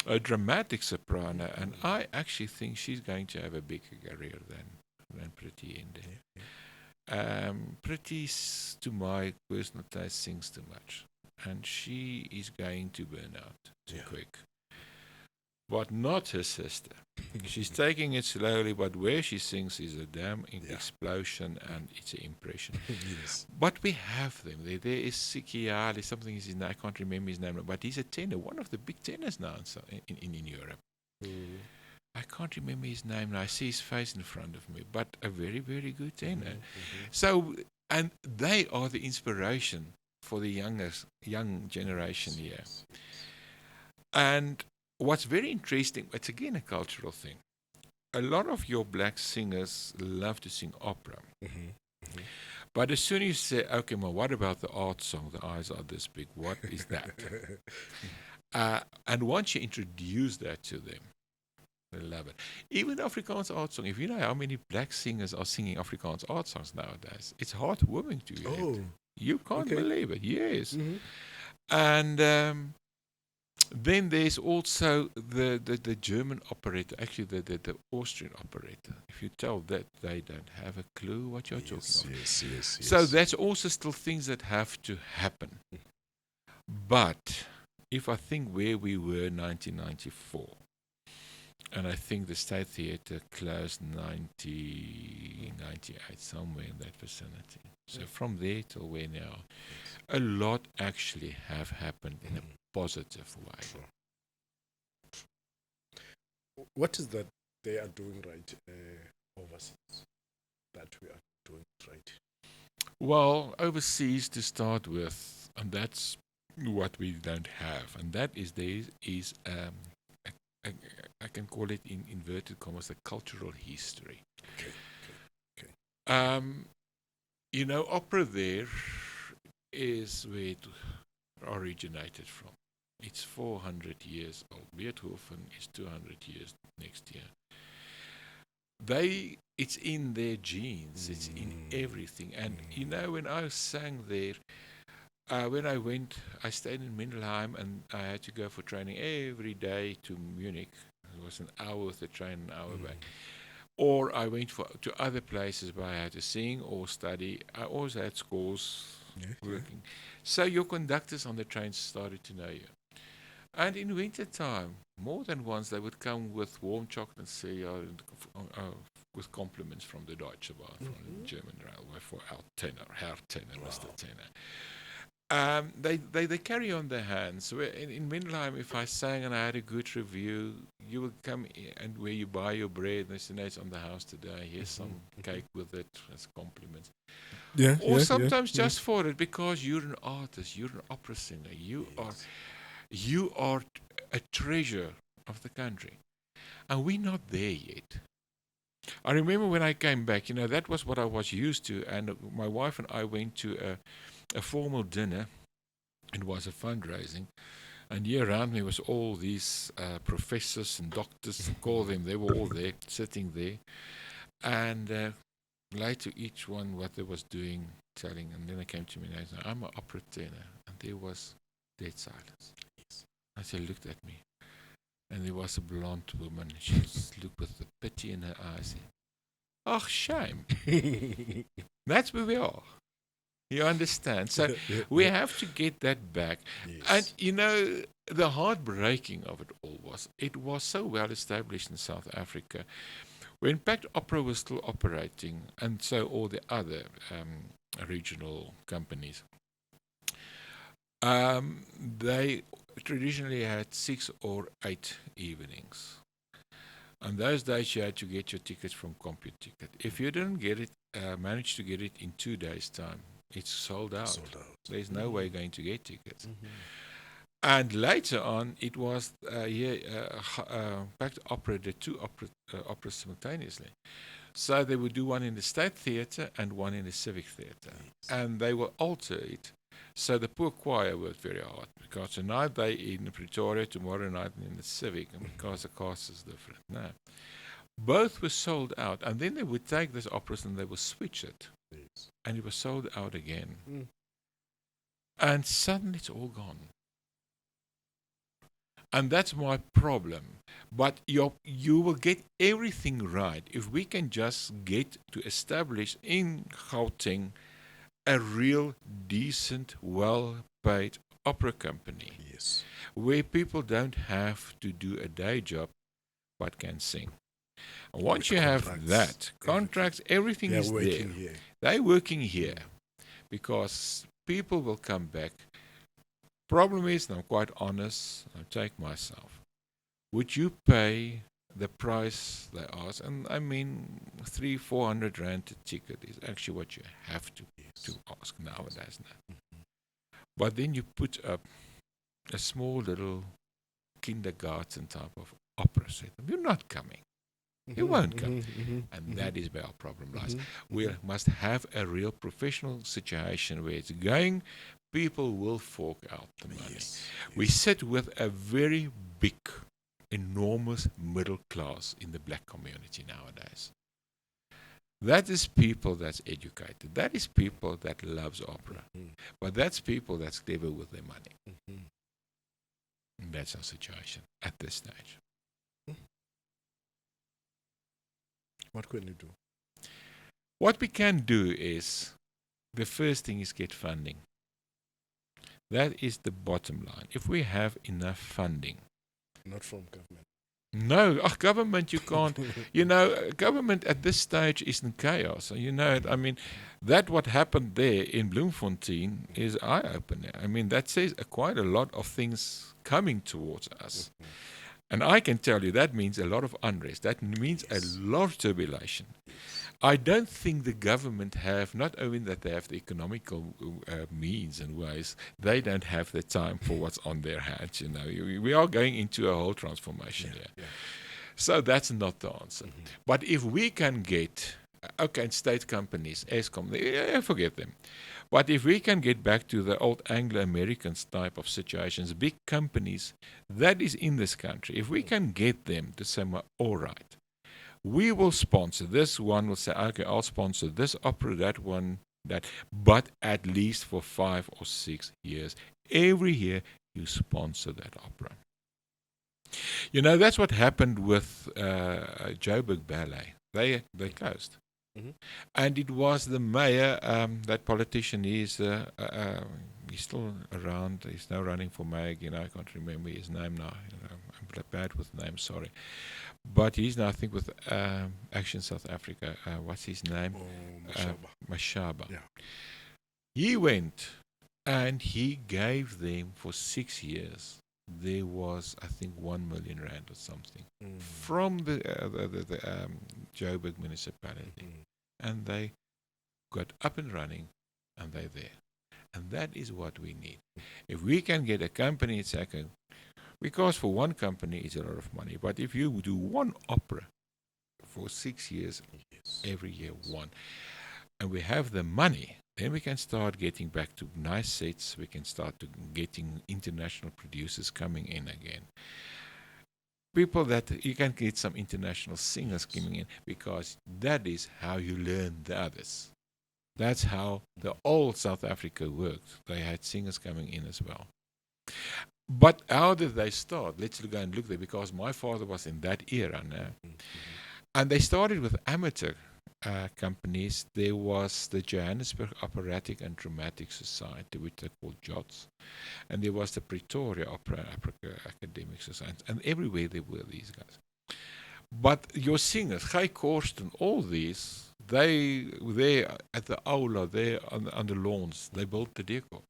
[SPEAKER 1] a dramatic soprano, and I actually think she's going to have a bigger career than Pretty Yende. Pretty, to my personal taste, sings too much, and she is going to burn out too quick. But not her sister. She's taking it slowly, but where she sings is a damn explosion, and it's an impression.
[SPEAKER 2] Yes.
[SPEAKER 1] But we have them. There is Sikiali, something is his name, I can't remember his name, but he's a tenor, one of the big tenors now in Europe. I can't remember his name now. I see his face in front of me, but a very, very good tenor. So, and they are the inspiration for the young generation here. And what's very interesting, it's again a cultural thing. A lot of your black singers love to sing opera. But as soon as you say, okay, well, what about the art song? The eyes are this big. What is that? And once you introduce that to them, they love it. Even Afrikaans art song, if you know how many black singers are singing Afrikaans art songs nowadays, it's heartwarming to you.
[SPEAKER 2] Oh.
[SPEAKER 1] You can't believe it, yes. And then there's also the German operator, actually the Austrian operator. If you tell that, they don't have a clue what you're talking about.
[SPEAKER 2] Yes.
[SPEAKER 1] So that's also still things that have to happen. But if I think where we were in 1994, and I think the State Theatre closed 1998, somewhere in that vicinity. So from there till where now, a lot actually have happened in a positive way.
[SPEAKER 2] What is that they are doing right overseas that we are doing right?
[SPEAKER 1] Well, overseas to start with, and that's what we don't have, and that is there is I can call it in inverted commas a cultural history.
[SPEAKER 2] Okay.
[SPEAKER 1] You know, opera there is where it originated from. It's 400 years old. Beethoven is 200 years next year. It's in their genes. It's in everything. And you know, when I sang there, when I went, I stayed in Mindelheim, and I had to go for training every day to Munich. It was an hour with the train, an hour back. Or I went to other places where I had to sing or study. I always had schools working. So your conductors on the train started to know you. And in winter time, more than once, they would come with warm chocolate and say, with compliments from the Deutsche Bahn, from the German railway, for our tenor, Herr Tenor, Mr. Tenor. They carry on their hands. So in Mindelheim, if I sang and I had a good review, you would come and where you buy your bread, and they say, no, it's on the house today. Here's some cake with it as compliments. Or sometimes just for it, because you're an artist, you're an opera singer, you are a treasure of the country. And we're not there yet. I remember when I came back, that was what I was used to, and my wife and I went to a formal dinner. It was a fundraising, and here around me was all these professors and doctors, call them. They were all there, sitting there, and later each one what they was doing, telling, and then they came to me and I said, I'm an opera tenor, and there was dead silence. I said, looked at me, and there was a blonde woman. She looked with the pity in her eyes. Oh, shame. That's where we are. You understand? So we have to get that back. And, the heartbreaking of it all was so well established in South Africa. When Pact Opera was still operating, and so all the other regional companies, They traditionally had 6 or 8 evenings. On those days, you had to get your tickets from CompuTicket. If you didn't get it, manage to get it in 2 days' time, it's sold out.
[SPEAKER 2] Sold out.
[SPEAKER 1] There's no way going to get tickets.
[SPEAKER 2] Mm-hmm.
[SPEAKER 1] And later on, it was Packed Opera did two operas simultaneously. So they would do one in the State Theatre and one in the Civic Theatre.
[SPEAKER 2] Yes.
[SPEAKER 1] And they will alter it. So the poor choir worked very hard because tonight they in Pretoria, tomorrow night in the Civic, and because the cost is different. No. Both were sold out. And then they would take this operas and they would switch it.
[SPEAKER 2] Yes.
[SPEAKER 1] And it was sold out again.
[SPEAKER 2] Mm.
[SPEAKER 1] And suddenly it's all gone. And that's my problem. But you will get everything right if we can just get to establish in Gauteng a real decent, well-paid opera company.
[SPEAKER 2] Yes.
[SPEAKER 1] Where people don't have to do a day job but can sing. And once you have that, contracts, everything is there.
[SPEAKER 2] Here.
[SPEAKER 1] They're working here because people will come back. Problem is, and I'm quite honest, I'll take myself. Would you pay the price they ask? And I mean, 300-400 rand a ticket is actually what you have to ask nowadays.
[SPEAKER 2] Mm-hmm.
[SPEAKER 1] But then you put up a small little kindergarten type of opera set. You're not coming. You won't come. And that is where our problem lies. We must have a real professional situation where it's going. People will fork out the money.
[SPEAKER 2] Yes.
[SPEAKER 1] We sit with a very big, enormous middle class in the black community nowadays. That is people that's educated. That is people that loves opera. But that's people that's clever with their money. And that's our situation at this stage.
[SPEAKER 2] What can you do?
[SPEAKER 1] What we can do is, the first thing is get funding. That is the bottom line. If we have enough funding.
[SPEAKER 2] Not from government.
[SPEAKER 1] No, government you can't. Government at this stage is in chaos. You know, I mean, that what happened there in Bloemfontein is eye-opening. I mean, that says quite a lot of things coming towards us. And I can tell you that means a lot of unrest. That means a lot of tribulation. I don't think the government have, not only that they have the economical means and ways, they don't have the time for what's on their hands. We are going into a whole transformation here. Yeah. So that's not the answer. But if we can get, and state companies, Eskom, forget them. But if we can get back to the old Anglo-American type of situations, big companies, that is in this country, if we can get them to say, all right, we will sponsor. This one will say, okay, I'll sponsor this opera, that one, that. But at least for 5 or 6 years, every year you sponsor that opera. That's what happened with Joburg Ballet. They closed. And it was the mayor, that politician, he's still around. He's now running for mayor again. I can't remember his name now. I'm bad with names, sorry. But he's now, I think, with Action South Africa. What's his name? Mashaba. Yeah. He went and he gave them for 6 years. There was, I think, 1 million rand or something from the Joburg municipality. And they got up and running, and they're there. And that is what we need. If we can get a company, it's like because for one company it's a lot of money. But if you do one opera for 6 years, every year one, and we have the money, then we can start getting back to nice sets. We can start to getting international producers coming in again. People that you can get some international singers coming in, because that is how you learn the others. That's how the old South Africa worked. They had singers coming in as well. But how did they start? Let's go and look there, because my father was in that era now. And they started with amateur companies. There was the Johannesburg Operatic and Dramatic Society, which they called JOTS. And there was the Pretoria Opera Academic Society. And everywhere there were these guys. But your singers, Coert and all these, they were there at the aula, there on the lawns. They built the decor.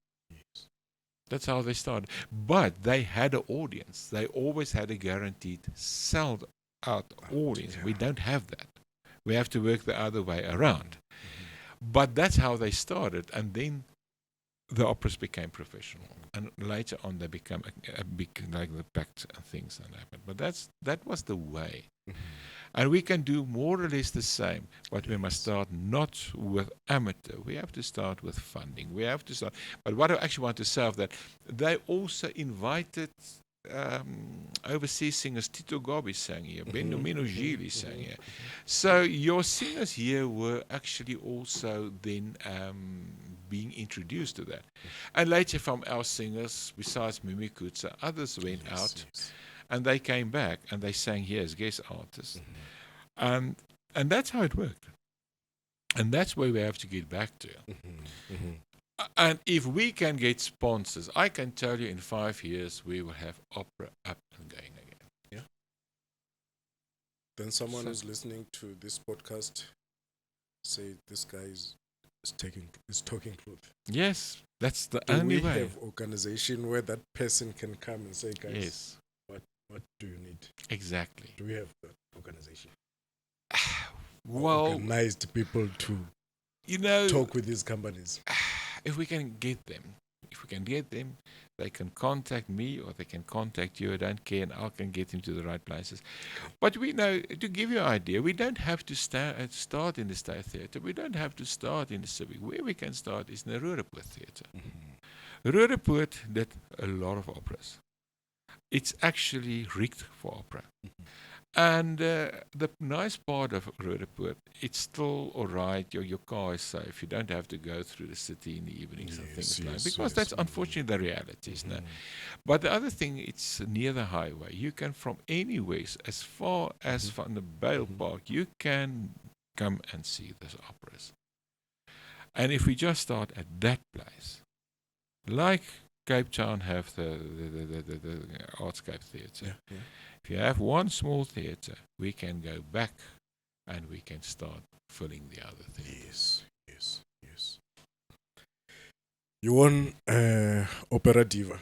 [SPEAKER 1] That's how they started. But they had an audience. They always had a guaranteed sold out audience.
[SPEAKER 2] Yeah.
[SPEAKER 1] We don't have that. We have to work the other way around. But that's how they started. And then the operas became professional. And later on, they became a big, like the pact and things that happened. But that was the way. And we can do more or less the same, but we must start not with amateur. We have to start with funding. We have to start. But what I actually want to say is that they also invited overseas singers. Tito Gobi sang here, Bendomino Gili sang here. So your singers here were actually also then being introduced to that. And later from our singers, besides Mimi Kutsa, others went out. And they came back and they sang here as guest artists. And that's how it worked. And that's where we have to get back to. And if we can get sponsors, I can tell you in 5 years we will have opera up and going again.
[SPEAKER 2] Yeah. Then someone who's listening to this podcast say this guy is talking truth.
[SPEAKER 1] Yes, that's the
[SPEAKER 2] Do
[SPEAKER 1] only
[SPEAKER 2] we
[SPEAKER 1] way.
[SPEAKER 2] have organization where that person can come and say, guys,
[SPEAKER 1] Yes,
[SPEAKER 2] what do you need?
[SPEAKER 1] exactly.
[SPEAKER 2] Do we have that organization?
[SPEAKER 1] Well,
[SPEAKER 2] Organized people to talk with these companies.
[SPEAKER 1] if we can get them, they can contact me or they can contact you. I don't care, and I can get them to the right places. But we know, to give you an idea, we don't have to start in the State Theatre. We don't have to start in the Civic. Where we can start is in the Roodepoort Theatre. Roodepoort did a lot of operas. It's actually rigged for opera. And the nice part of Roodepoort, it's still all right. Your car is safe. You don't have to go through the city in the evenings and things like that. Because that's unfortunately the realities now. But the other thing, it's near the highway. You can from anywhere, as far as from the Bale Park, you can come and see those operas. And if we just start at that place, like Cape Town have the Artscape Theatre. If you have one small theatre, we can go back and we can start filling the other theatres.
[SPEAKER 2] Yes. You won Opera Diva.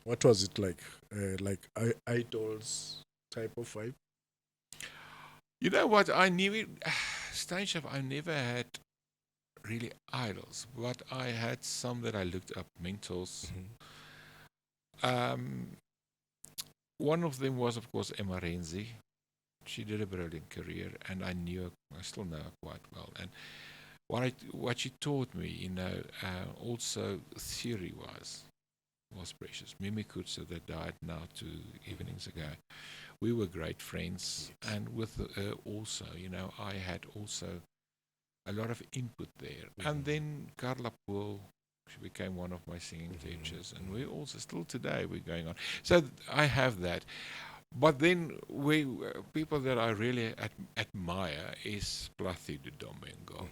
[SPEAKER 2] What was it like? Like Idols type of vibe?
[SPEAKER 1] You know what? I knew it. Stage chef, I never had really idols, but I had some that I looked up, mentors. One of them was, of course, Emma Renzi. She did a brilliant career, and I still know her quite well. And what she taught me, also theory-wise, was precious. Mimi Kutsa, that died now 2 evenings ago. We were great friends, and with her also, I had also a lot of input there. And then Carla Poel, she became one of my singing teachers, and we also still today we're going on. So I have that. But then people that I really admire is Placido Domingo,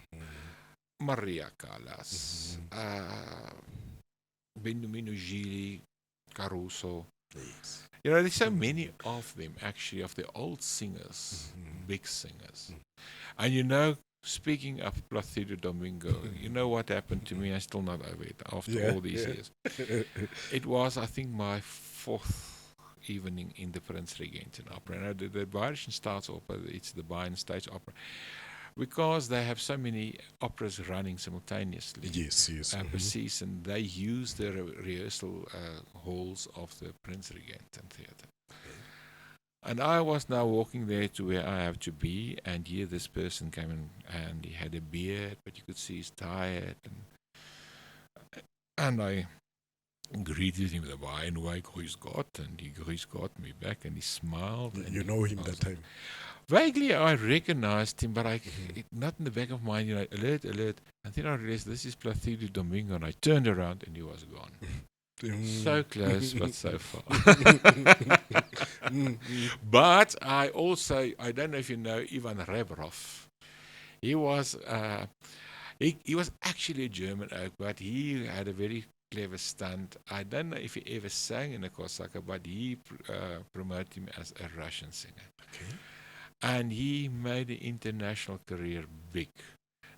[SPEAKER 1] Maria Callas, Bendomino Gili, Caruso. There's so many of them actually, of the old singers, big singers. And speaking of Placido Domingo, you know what happened to me? I'm still not over it after all these years. It was, I think, my 4th evening in the Prince Regenten Opera. And the Bayerischen Staatsoper, it's the Bayern Stage Opera. Because they have so many operas running simultaneously per season, they use the rehearsal halls of the Prince Regenten Theatre. And I was now walking there to where I have to be, and here this person came in, and he had a beard, but you could see he's tired. And I greeted him with a Weinweig, Grüß Gott, and he Grüß Gott me back, and he smiled.
[SPEAKER 2] You know him that time?
[SPEAKER 1] Vaguely I recognized him, but not in the back of my mind, alert. And then I realized this is Placido Domingo, and I turned around, and he was gone. So close, but so far. But I don't know if you know Ivan Rebrov. He was he was actually a German oak, but he had a very clever stunt. I don't know if he ever sang in a Kosacker, but he promoted him as a Russian singer. And he made an international career big.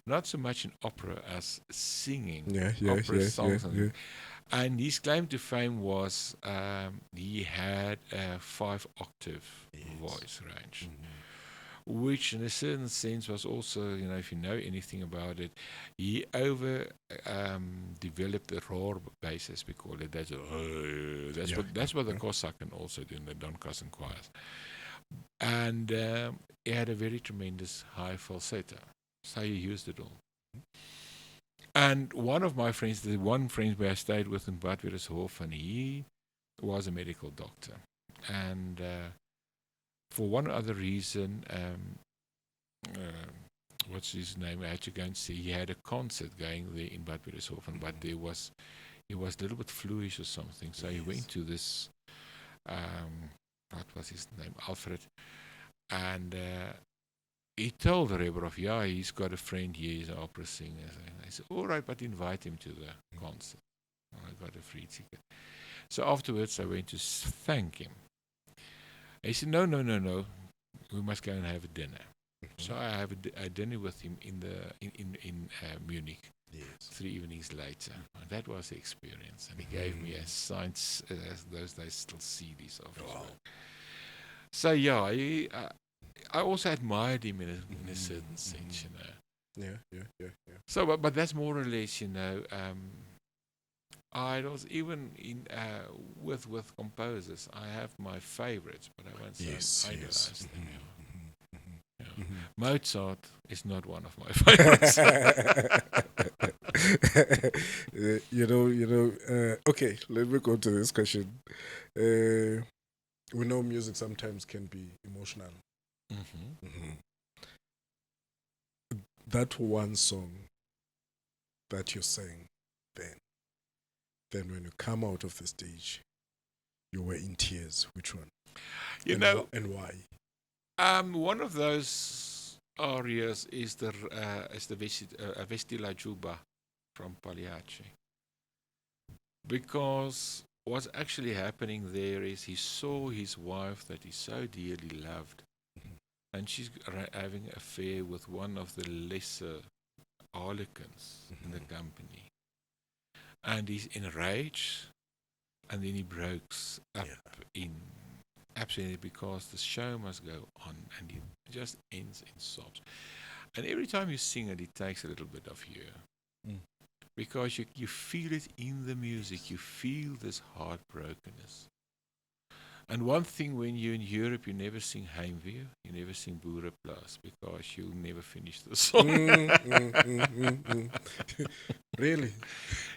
[SPEAKER 1] not so much in opera as singing
[SPEAKER 2] Yeah, yeah,
[SPEAKER 1] opera
[SPEAKER 2] yeah,
[SPEAKER 1] songs.
[SPEAKER 2] yeah.
[SPEAKER 1] And his claim to fame was he had a 5-octave voice range, which in a certain sense was also, if you know anything about it, he developed the roar bass, as we call it. That's what the Cossack can also do in the Doncaster choirs. And he had a very tremendous high falsetto, so he used it all. And one of my friends, the one friend where I stayed with in Bad Wierishof, and he was a medical doctor. And for one other reason, what's his name? I had to go and see. He had a concert going there in Bad Wierishof, but he was a little bit fluish or something. So he went to this, what was his name? Alfred. And he told the Rebbe, he's got a friend here, he's an opera singer. I said, all right, but invite him to the concert. I got a free ticket. So afterwards, I went to thank him. He said, no, we must go and have a dinner. So I have a dinner with him in Munich. Yes. 3 evenings later. And that was the experience. And he gave me a signed, those days still CDs of his work. So yeah, I also admired him in a certain sense,
[SPEAKER 2] Yeah.
[SPEAKER 1] So, but that's more or less, idols. Even in with composers, I have my favorites, but I won't say idolize them. Mozart is not one of my favorites.
[SPEAKER 2] Okay, let me go to this question. We know music sometimes can be emotional. That one song that you sang then when you come out of the stage, you were in tears. Which one? And why?
[SPEAKER 1] One of those arias is the Vestila Juba from Pagliacci. Because what's actually happening there is he saw his wife that he so dearly loved, and she's having an affair with one of the lesser harlequins in the company. And he's enraged, and then he breaks up in absolutely, because the show must go on, and it just ends in sobs. And every time you sing it, it takes a little bit of you. Because you feel it in the music, you feel this heartbrokenness. And one thing, when you're in Europe, you never sing Heimwee, you never sing Boerenplaas, because you'll never finish the song.
[SPEAKER 2] Really?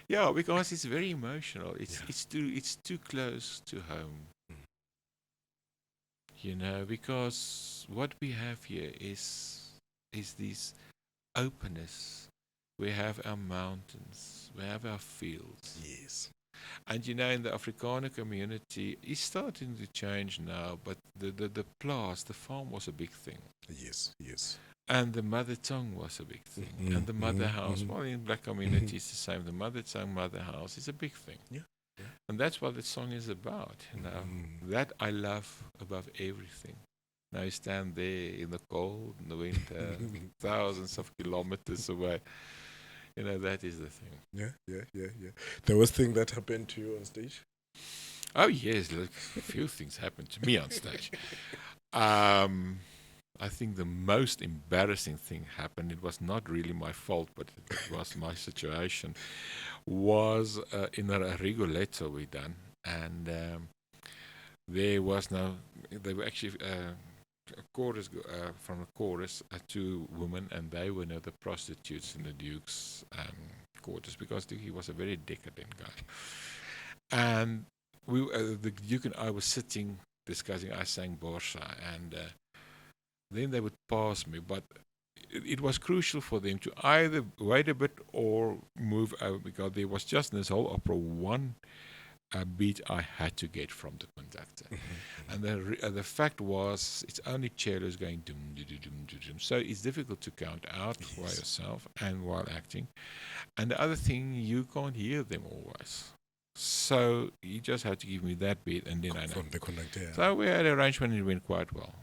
[SPEAKER 1] Yeah, because it's very emotional. It's too close to home. Because what we have here is this openness. We have our mountains, we have our fields.
[SPEAKER 2] Yes.
[SPEAKER 1] And in the Afrikaner community, it's starting to change now, but the plaas, the farm was a big thing.
[SPEAKER 2] Yes.
[SPEAKER 1] And the mother tongue was a big thing. And the mother house, well, in black community it's the same. The mother tongue, mother house is a big thing.
[SPEAKER 2] Yeah.
[SPEAKER 1] And that's what the song is about. That I love above everything. Now you stand there in the cold, in the winter, thousands of kilometers away. That is the thing.
[SPEAKER 2] Yeah. There was thing that happened to you on stage?
[SPEAKER 1] Oh, yes. Look, a few things happened to me on stage. I think the most embarrassing thing happened, it was not really my fault, but it was my situation, was in a Rigoletto we done. And there was they were actually a chorus, from a chorus, 2 women, and they were the prostitutes in the Duke's quarters, because he was a very decadent guy. And the Duke and I were sitting discussing. I sang Borsa, and then they would pass me, but it was crucial for them to either wait a bit or move over, because there was just in this whole opera one beat I had to get from the conductor. And the fact was, it's only cellos going dum dum dum dum dum, so it's difficult to count out by yourself and while acting. And the other thing, you can't hear them always. So he just had to give me that beat, and then I know.
[SPEAKER 2] From the conductor.
[SPEAKER 1] So we had an arrangement, and it went quite well.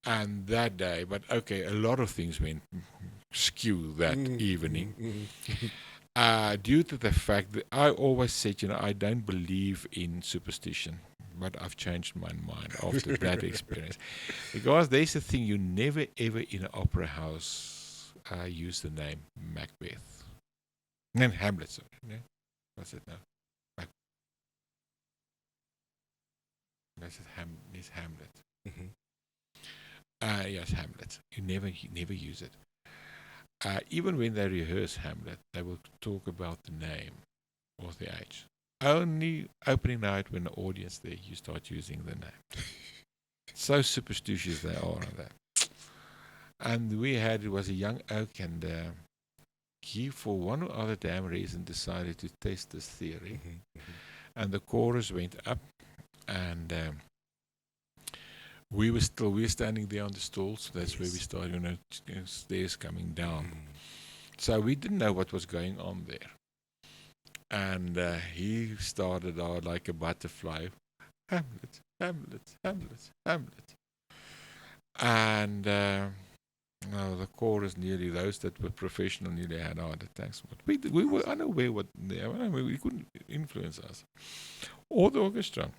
[SPEAKER 1] And that day, but okay, a lot of things went skew that evening.
[SPEAKER 2] Mm-hmm.
[SPEAKER 1] Due to the fact that I always said, I don't believe in superstition, but I've changed my mind after that experience. Because there's a thing, you never ever in an opera house use the name Macbeth. And Hamlet, sorry. No? What's it now? That's it's Hamlet.
[SPEAKER 2] Mm-hmm.
[SPEAKER 1] Yes, Hamlet. You never use it. Even when they rehearse Hamlet, they will talk about the name or the age. Only opening night when the audience there, you start using the name. So superstitious they are on that. And it was a young oak, and he, for one or other damn reason, decided to test this theory.
[SPEAKER 2] Mm-hmm.
[SPEAKER 1] And the chorus went up, and we were standing there on the stalls. That's where we started, stairs coming down. So we didn't know what was going on there. And he started out like a butterfly. Hamlet, Hamlet, Hamlet, Hamlet. And the chorus, nearly those that were professional, nearly had heart attacks. But we were unaware we couldn't influence us. Or the orchestra.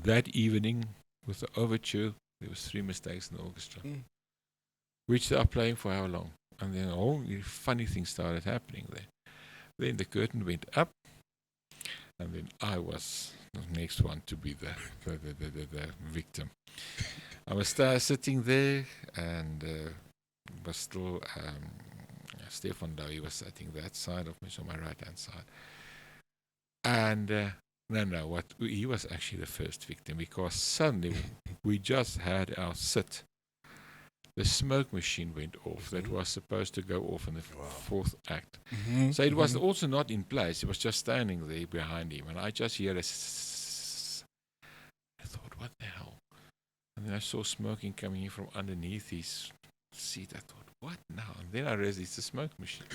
[SPEAKER 1] That evening, with the overture, there was 3 mistakes in the orchestra. Which they are playing for how long? And then all funny things started happening there. Then the curtain went up, and then I was the next one to be the victim. I was sitting there, and was still Stefan Louw was sitting that side of me, so my right hand side. And he was actually the first victim, because suddenly we just had our sit. The smoke machine went off that was supposed to go off in the fourth act.
[SPEAKER 2] Mm-hmm.
[SPEAKER 1] So it was also not in place. It was just standing there behind him. And I just hear I thought, what the hell? And then I saw smoking coming in from underneath his seat. I thought, what now? And then I realized it's a smoke machine.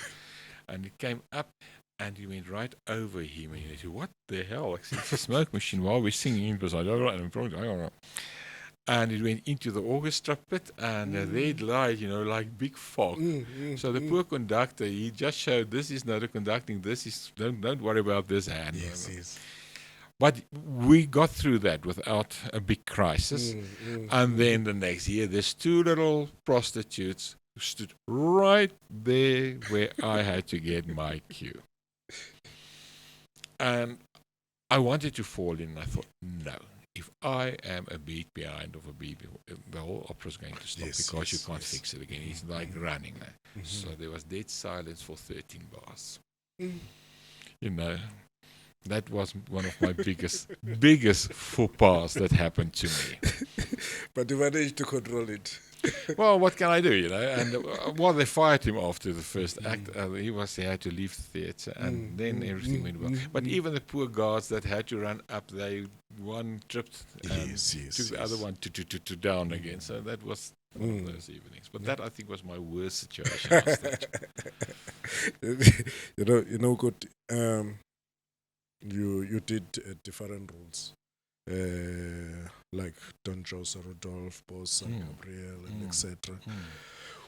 [SPEAKER 1] And it came up, and he went right over him. And he said, what the hell? It's a smoke machine while we're singing in beside. And it went into the orchestra pit, and there it lied, like big fog. So the poor conductor, he just showed, this is not a conducting, this is, don't worry about this hand.
[SPEAKER 2] Yes.
[SPEAKER 1] But we got through that without a big crisis. And then the next year, there's 2 little prostitutes who stood right there where I had to get my cue. And I wanted to fall in, and I thought, no. If I am a beat behind of a beat, the whole opera is going to stop, because you can't fix it again. It's like running. So there was dead silence for 13 bars. That was one of my biggest faux pas that happened to me.
[SPEAKER 2] But you managed to control it.
[SPEAKER 1] Well, what can I do, And they fired him after the first act. He had to leave the theatre, and then everything went well. But even the poor guards that had to run up, one tripped and took the other one to down again. So that was one of those evenings. But that, I think, was my worst situation on stage.
[SPEAKER 2] Good. You did different roles. Like Don Jose, Rodolphe, Bossa, Gabriel, and etc.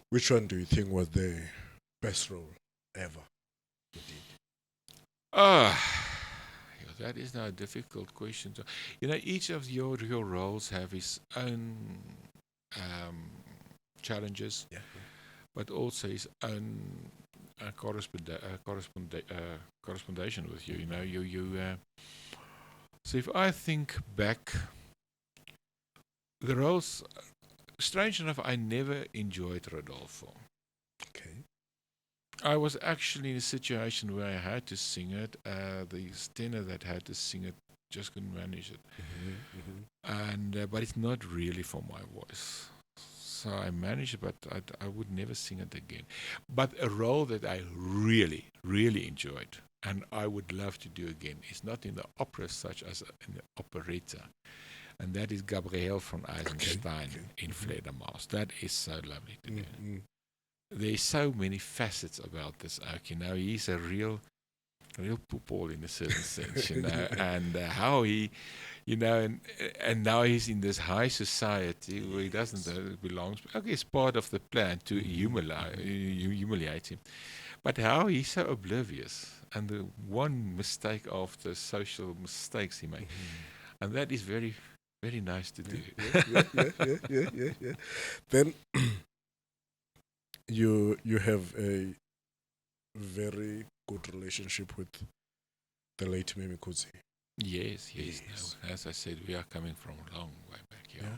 [SPEAKER 2] Which one do you think was the best role ever you did?
[SPEAKER 1] That is now a difficult question. Each of your roles have its own challenges, but also his own correspondation with you. So if I think back, the roles, strange enough, I never enjoyed Rodolfo.
[SPEAKER 2] Okay.
[SPEAKER 1] I was actually in a situation where I had to sing it. The tenor that had to sing it just couldn't manage it. And but it's not really for my voice. So I managed it, but I would never sing it again. But a role that I really, really enjoyed, and I would love to do again, is not in the opera such as in the operetta. And that is Gabriel von Eisenstein in Fledermaus. That is so lovely to do. There's so many facets about this oak, He's a real poopball in a certain sense, and how he you know, and now he's in this high society where he doesn't know it belongs. Okay, it's part of the plan to humiliate him. But how he's so oblivious, and the one mistake after social mistakes he made, and that is very, very nice to do.
[SPEAKER 2] Yeah. Then you have a very good relationship with the late Mimi Kuzi.
[SPEAKER 1] Yes.
[SPEAKER 2] Yes.
[SPEAKER 1] No, as I said, we are coming from a long way back. Yeah.
[SPEAKER 2] Yeah.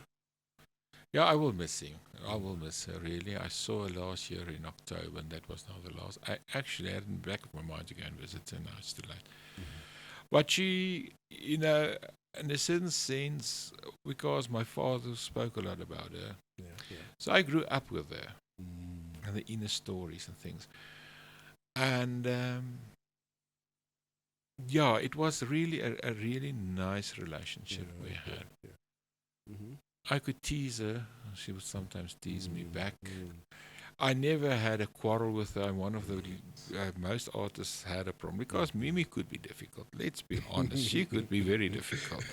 [SPEAKER 1] Yeah, I will miss him. I will miss her, really. I saw her last year in October, and that was now the last. I actually had in the back of my mind to go and visit her. Now it's too late. But she, you know, in a certain sense, because my father spoke a lot about her,
[SPEAKER 2] Yeah.
[SPEAKER 1] so I grew up with her and the inner stories and things. And yeah, it was really a really nice relationship we had. I could tease her. She would sometimes tease me back. I never had a quarrel with her. I'm one of the most artists had a problem because Mimi could be difficult. Let's be honest, she could be very difficult,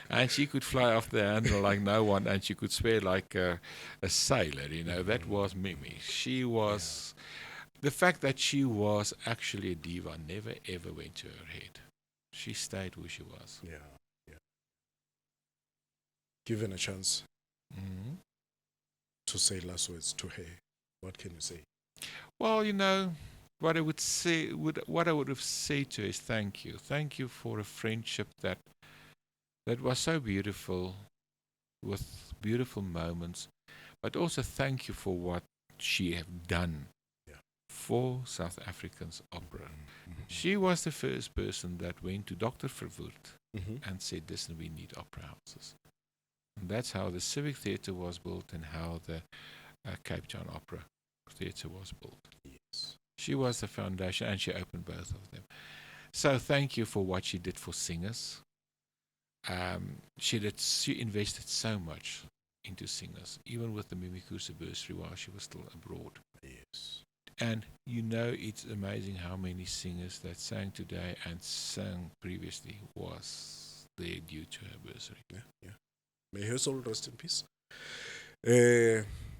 [SPEAKER 1] and she could fly off the handle like no one, and she could swear like a sailor. You know, that was Mimi. She was the fact that she was actually a diva never ever went to her head. She stayed who she was.
[SPEAKER 2] Yeah. Given a chance to say last words to her, what can you say?
[SPEAKER 1] Well, you know, what I would say, what I would have said to her is thank you. Thank you for a friendship that was so beautiful, with beautiful moments, but also thank you for what she have done for South Africans opera. She was the first person that went to Dr. Verwoerd and said, listen, we need opera houses. And that's how the Civic Theatre was built and how the Cape Town Opera Theatre was built.
[SPEAKER 2] Yes.
[SPEAKER 1] She was the foundation, and she opened both of them. So thank you for what she did for singers. She invested so much into singers, even with the Mimi Kusa bursary while she was still abroad.
[SPEAKER 2] Yes.
[SPEAKER 1] And you know, it's amazing how many singers that sang today and sang previously was there due to her bursary.
[SPEAKER 2] Yeah. May her soul rest in peace.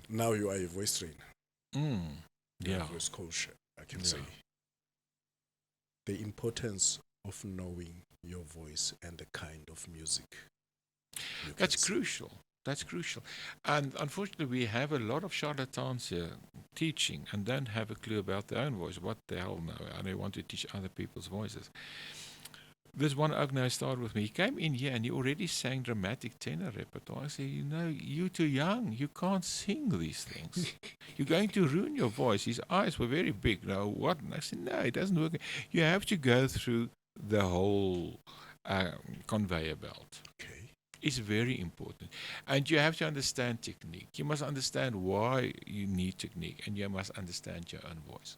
[SPEAKER 2] Now you are a voice trainer.
[SPEAKER 1] Yeah.
[SPEAKER 2] A voice coach, I can say. The importance of knowing your voice and the kind of music.
[SPEAKER 1] That's crucial. That's crucial. And unfortunately, we have a lot of charlatans here teaching and don't have a clue about their own voice. What the hell, no? And they want to teach other people's voices. This one Agno started with me. He came in here and he already sang dramatic tenor repertoire. I said, you know, you're too young. You can't sing these things. You're going to ruin your voice. His eyes were very big. Now, what? And I said, no, it doesn't work. You have to go through the whole conveyor belt.
[SPEAKER 2] Okay.
[SPEAKER 1] It's very important. And you have to understand technique. You must understand why you need technique, and you must understand your own voice.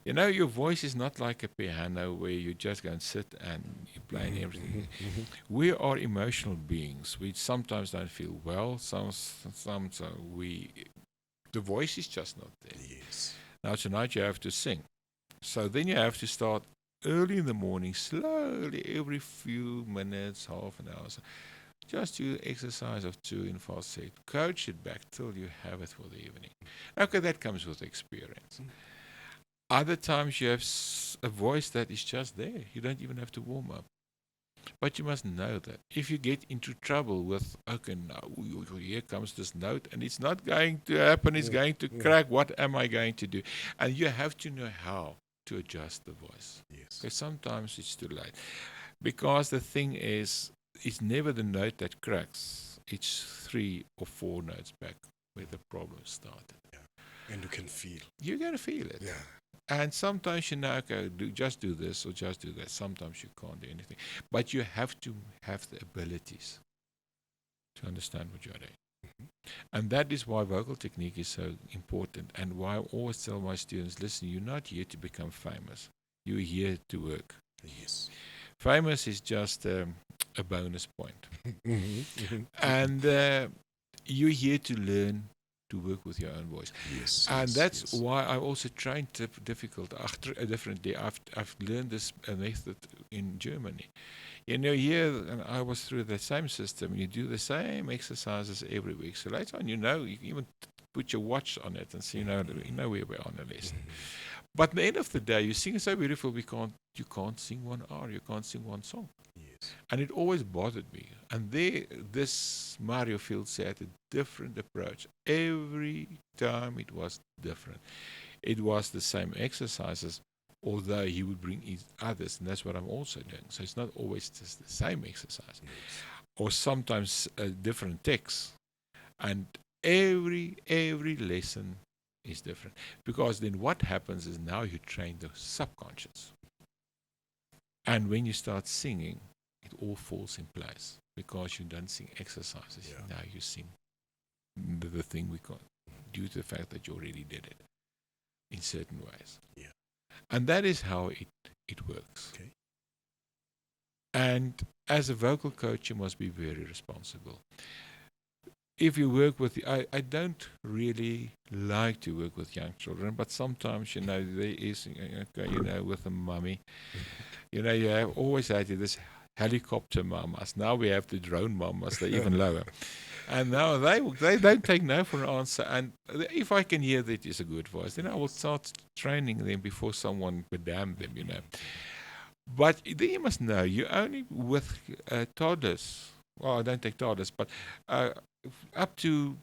[SPEAKER 1] You know, your voice is not like a piano where you just go and sit and you play and everything. We are emotional beings. We sometimes don't feel well. Sometimes the voice is just not there.
[SPEAKER 2] Yes.
[SPEAKER 1] Now tonight you have to sing. So then you have to start early in the morning, slowly, every few minutes, half an hour. So just do exercise of 2 in falsetto. Coach it back till you have it for the evening. Okay, that comes with experience. Other times you have a voice that is just there. You don't even have to warm up. But you must know that. If you get into trouble with, okay, now here comes this note, and it's not going to happen, it's going to crack, what am I going to do? And you have to know how to adjust the voice.
[SPEAKER 2] Yes.
[SPEAKER 1] Because sometimes it's too late. Because the thing is, it's never the note that cracks. It's 3 or 4 notes back where the problem started.
[SPEAKER 2] Yeah. And you can feel.
[SPEAKER 1] You're going to feel it.
[SPEAKER 2] Yeah.
[SPEAKER 1] And sometimes you know, okay, just do this or just do that. Sometimes you can't do anything. But you have to have the abilities to understand what you're doing. And that is why vocal technique is so important, and why I always tell my students, listen, you're not here to become famous. You're here to work.
[SPEAKER 2] Yes.
[SPEAKER 1] Famous is just a bonus point. And you're here to learn to work with your own voice.
[SPEAKER 2] Yes.
[SPEAKER 1] And
[SPEAKER 2] yes,
[SPEAKER 1] that's
[SPEAKER 2] yes.
[SPEAKER 1] why I also trained differently. I've learned this method in Germany. Here and I was through the same system. You do the same exercises every week. So later on, you even put your watch on it and see, you know where we are on the list. But at the end of the day, you sing so beautiful, you can't sing one R, you can't sing one song.
[SPEAKER 2] Yes.
[SPEAKER 1] And it always bothered me. And this Mario Fields had a different approach. Every time it was different. It was the same exercises, although he would bring in others, and that's what I'm also doing. So it's not always just the same exercise, or sometimes different texts. And every lesson is different, because then what happens is now you train the subconscious, and when you start singing, it all falls in place because you don't sing exercises.
[SPEAKER 2] Yeah.
[SPEAKER 1] Now you sing the thing we got due to the fact that you already did it in certain ways.
[SPEAKER 2] Yeah.
[SPEAKER 1] And that is how it works.
[SPEAKER 2] Okay.
[SPEAKER 1] And as a vocal coach, you must be very responsible. If you work with, I don't really like to work with young children, but sometimes, there is, with a mummy, you have always had this helicopter mamas. Now we have the drone mamas, they're even lower. And now they don't take no for an answer. And if I can hear that it's a good voice, then I will start training them before someone would damn them, But then you must know, you only with toddlers, well, I don't take toddlers, but up to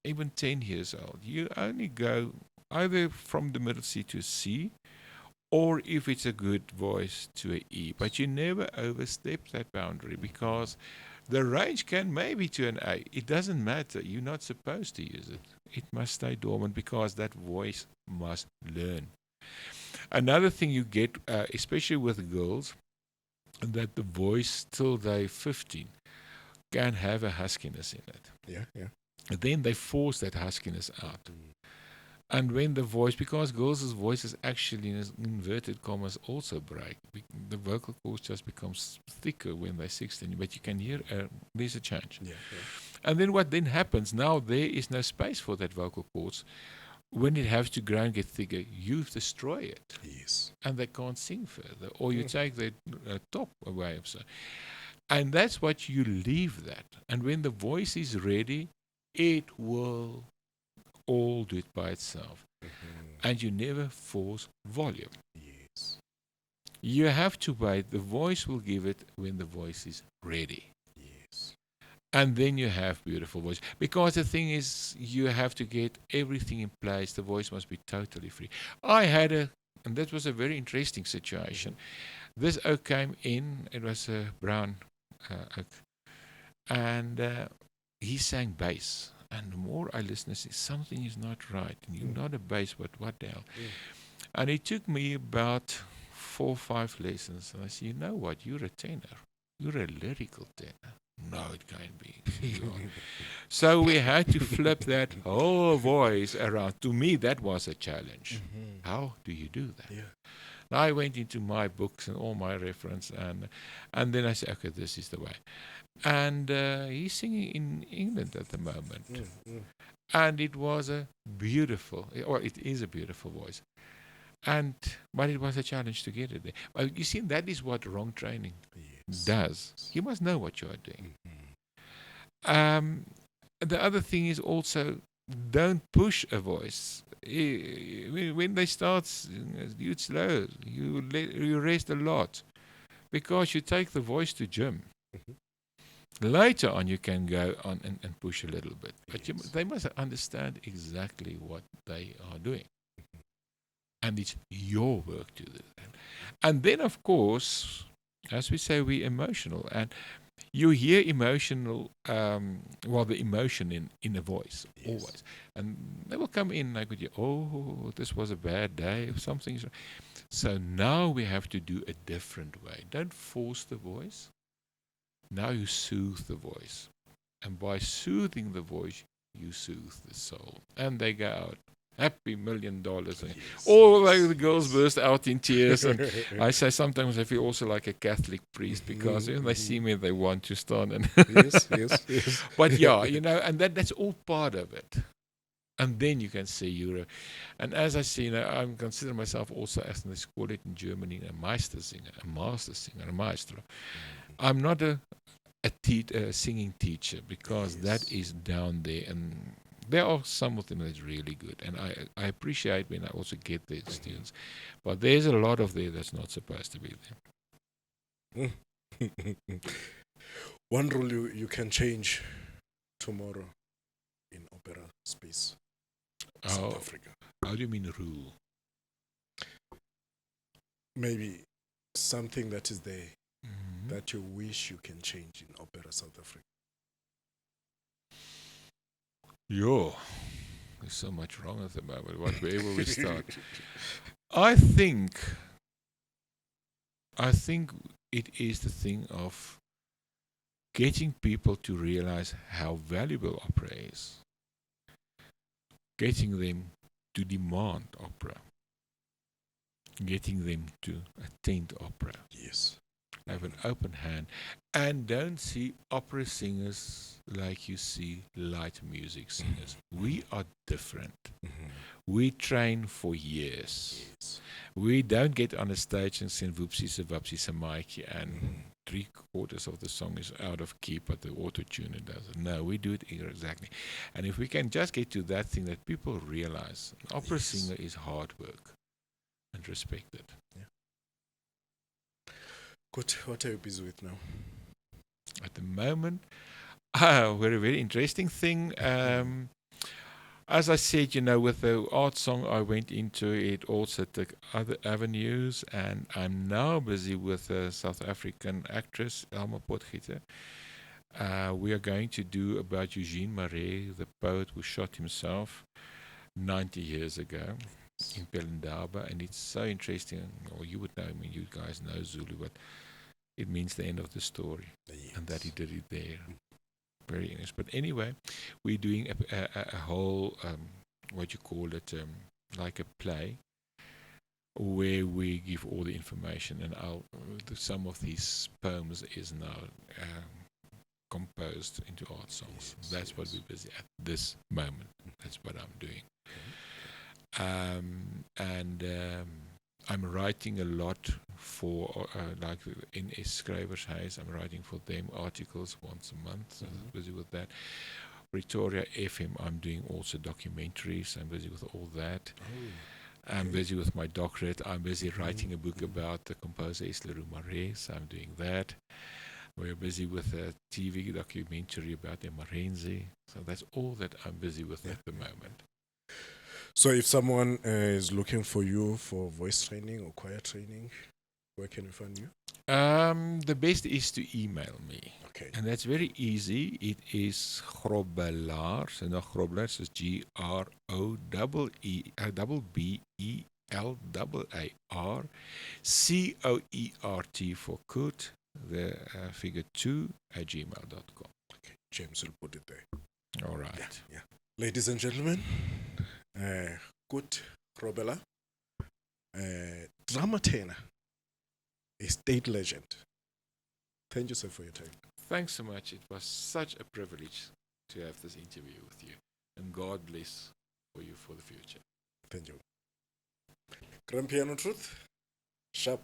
[SPEAKER 1] even 10 years old, you only go either from the middle C to a C, or if it's a good voice to an E. But you never overstep that boundary, because the range can maybe to an A. It doesn't matter. You're not supposed to use it. It must stay dormant, because that voice must learn. Another thing you get, especially with girls, that the voice till they're 15 can have a huskiness in it.
[SPEAKER 2] Yeah.
[SPEAKER 1] Then they force that huskiness out. And when the voice, because girls' voices actually, in inverted commas, also break. The vocal cords just becomes thicker when they're 16, but you can hear there's a change.
[SPEAKER 2] Yeah.
[SPEAKER 1] And then what then happens, now there is no space for that vocal cords. When it has to grow and get thicker, you destroy it.
[SPEAKER 2] Yes.
[SPEAKER 1] And they can't sing further. Or you take the top away. And that's what you leave that. And when the voice is ready, it will all do it by itself. And you never force volume.
[SPEAKER 2] Yes.
[SPEAKER 1] You have to wait. The voice will give it when the voice is ready.
[SPEAKER 2] Yes.
[SPEAKER 1] And then you have beautiful voice. Because the thing is, you have to get everything in place. The voice must be totally free. And that was a very interesting situation. This oak came in. It was a brown oak. And he sang bass. And the more I listened, I said, something is not right. And you're not a bass, but what the hell? And it took me about 4 or 5 lessons. And I said, you know what? You're a tenor. You're a lyrical tenor. No, it can't be. So we had to flip that whole voice around. To me, that was a challenge. How do you do that?
[SPEAKER 2] Yeah.
[SPEAKER 1] Now I went into my books and all my reference, and then I said, okay, this is the way. And he's singing in England at the moment. And it was it is a beautiful voice. But it was a challenge to get it there. But you see, that is what wrong training does. You must know what you are doing. The other thing is also, don't push a voice. When they start, it's slow. You rest a lot, because you take the voice to gym. Later on, you can go on and push a little bit. But they must understand exactly what they are doing. And it's your work to do that. And then, of course, as we say, we're emotional. And you hear emotional, the emotion in a voice, always. And they will come in like, this was a bad day, or something. So now we have to do a different way. Don't force the voice. Now you soothe the voice. And by soothing the voice, you soothe the soul. And they go out. Happy $1 million. All the girls burst out in tears. And I say sometimes I feel also like a Catholic priest, because when they see me, they want to stand. And
[SPEAKER 2] yes.
[SPEAKER 1] But and that's all part of it. And then you can say Euro. And as I say, I consider myself also, as they call it in Germany, a Meistersinger, a master singer, a maestro. I'm not a singing teacher, because that is down there, and there are some of them that's really good, and I appreciate when I also get the students, but there's a lot of there that's not supposed to be there.
[SPEAKER 2] One rule you can change tomorrow in opera space, South Africa.
[SPEAKER 1] How do you mean rule?
[SPEAKER 2] Maybe something that is there that you wish you can change in opera South Africa.
[SPEAKER 1] Yo, there's so much wrong at the moment. Where will we start? I think it is the thing of getting people to realize how valuable opera is. Getting them to demand opera. Getting them to attend opera.
[SPEAKER 2] Yes.
[SPEAKER 1] Have an open hand. And don't see opera singers like you see light music singers. We are different. We train for years.
[SPEAKER 2] Yes.
[SPEAKER 1] We don't get on a stage and sing whoopsies a whoopsies a Mikey and 3/4 of the song is out of key, but the auto-tuner does it. No, we do it exactly. And if we can just get to that thing that people realize, an opera singer is hard work and respected.
[SPEAKER 2] Yeah. Good. What are you busy with now?
[SPEAKER 1] At the moment, very, very interesting thing. As I said, with the art song, I went into it also took other avenues, and I'm now busy with a South African actress, Elma Potgieter. We are going to do about Eugene Marais, the poet who shot himself 90 years ago in Pelindaba, and it's so interesting. Or you would know, you guys know Zulu, but it means the end of the story, and that he did it there. Very English. But anyway, we're doing a whole, what you call it, like a play, where we give all the information, and some of these poems is now composed into art songs. That's what we're busy at this moment. That's what I'm doing. I'm writing a lot for, like in Schrijvershuis, I'm writing for them articles once a month, so I'm busy with that. Pretoria FM, I'm doing also documentaries, I'm busy with all that. I'm busy with my doctorate, I'm busy writing a book about the composer Isleroux Marais, so I'm doing that. We're busy with a TV documentary about Emarenzi, so that's all that I'm busy with at the moment.
[SPEAKER 2] So if someone is looking for you for voice training or choir training, where can we find you?
[SPEAKER 1] The best is to email me.
[SPEAKER 2] Okay.
[SPEAKER 1] And that's very easy. It is Grobbelaar. So now Grobbelaar is Grobbelaar, Coert for Coert, the figure 2 at gmail.com.
[SPEAKER 2] Okay, James will put it there.
[SPEAKER 1] All right.
[SPEAKER 2] Yeah. Ladies and gentlemen, good Grobbelaar, drama tenor, a state legend. Thank you, sir, for your time.
[SPEAKER 1] Thanks so much. It was such a privilege to have this interview with you. And God bless for you for the future.
[SPEAKER 2] Thank you. Grand Piano Truth, sharp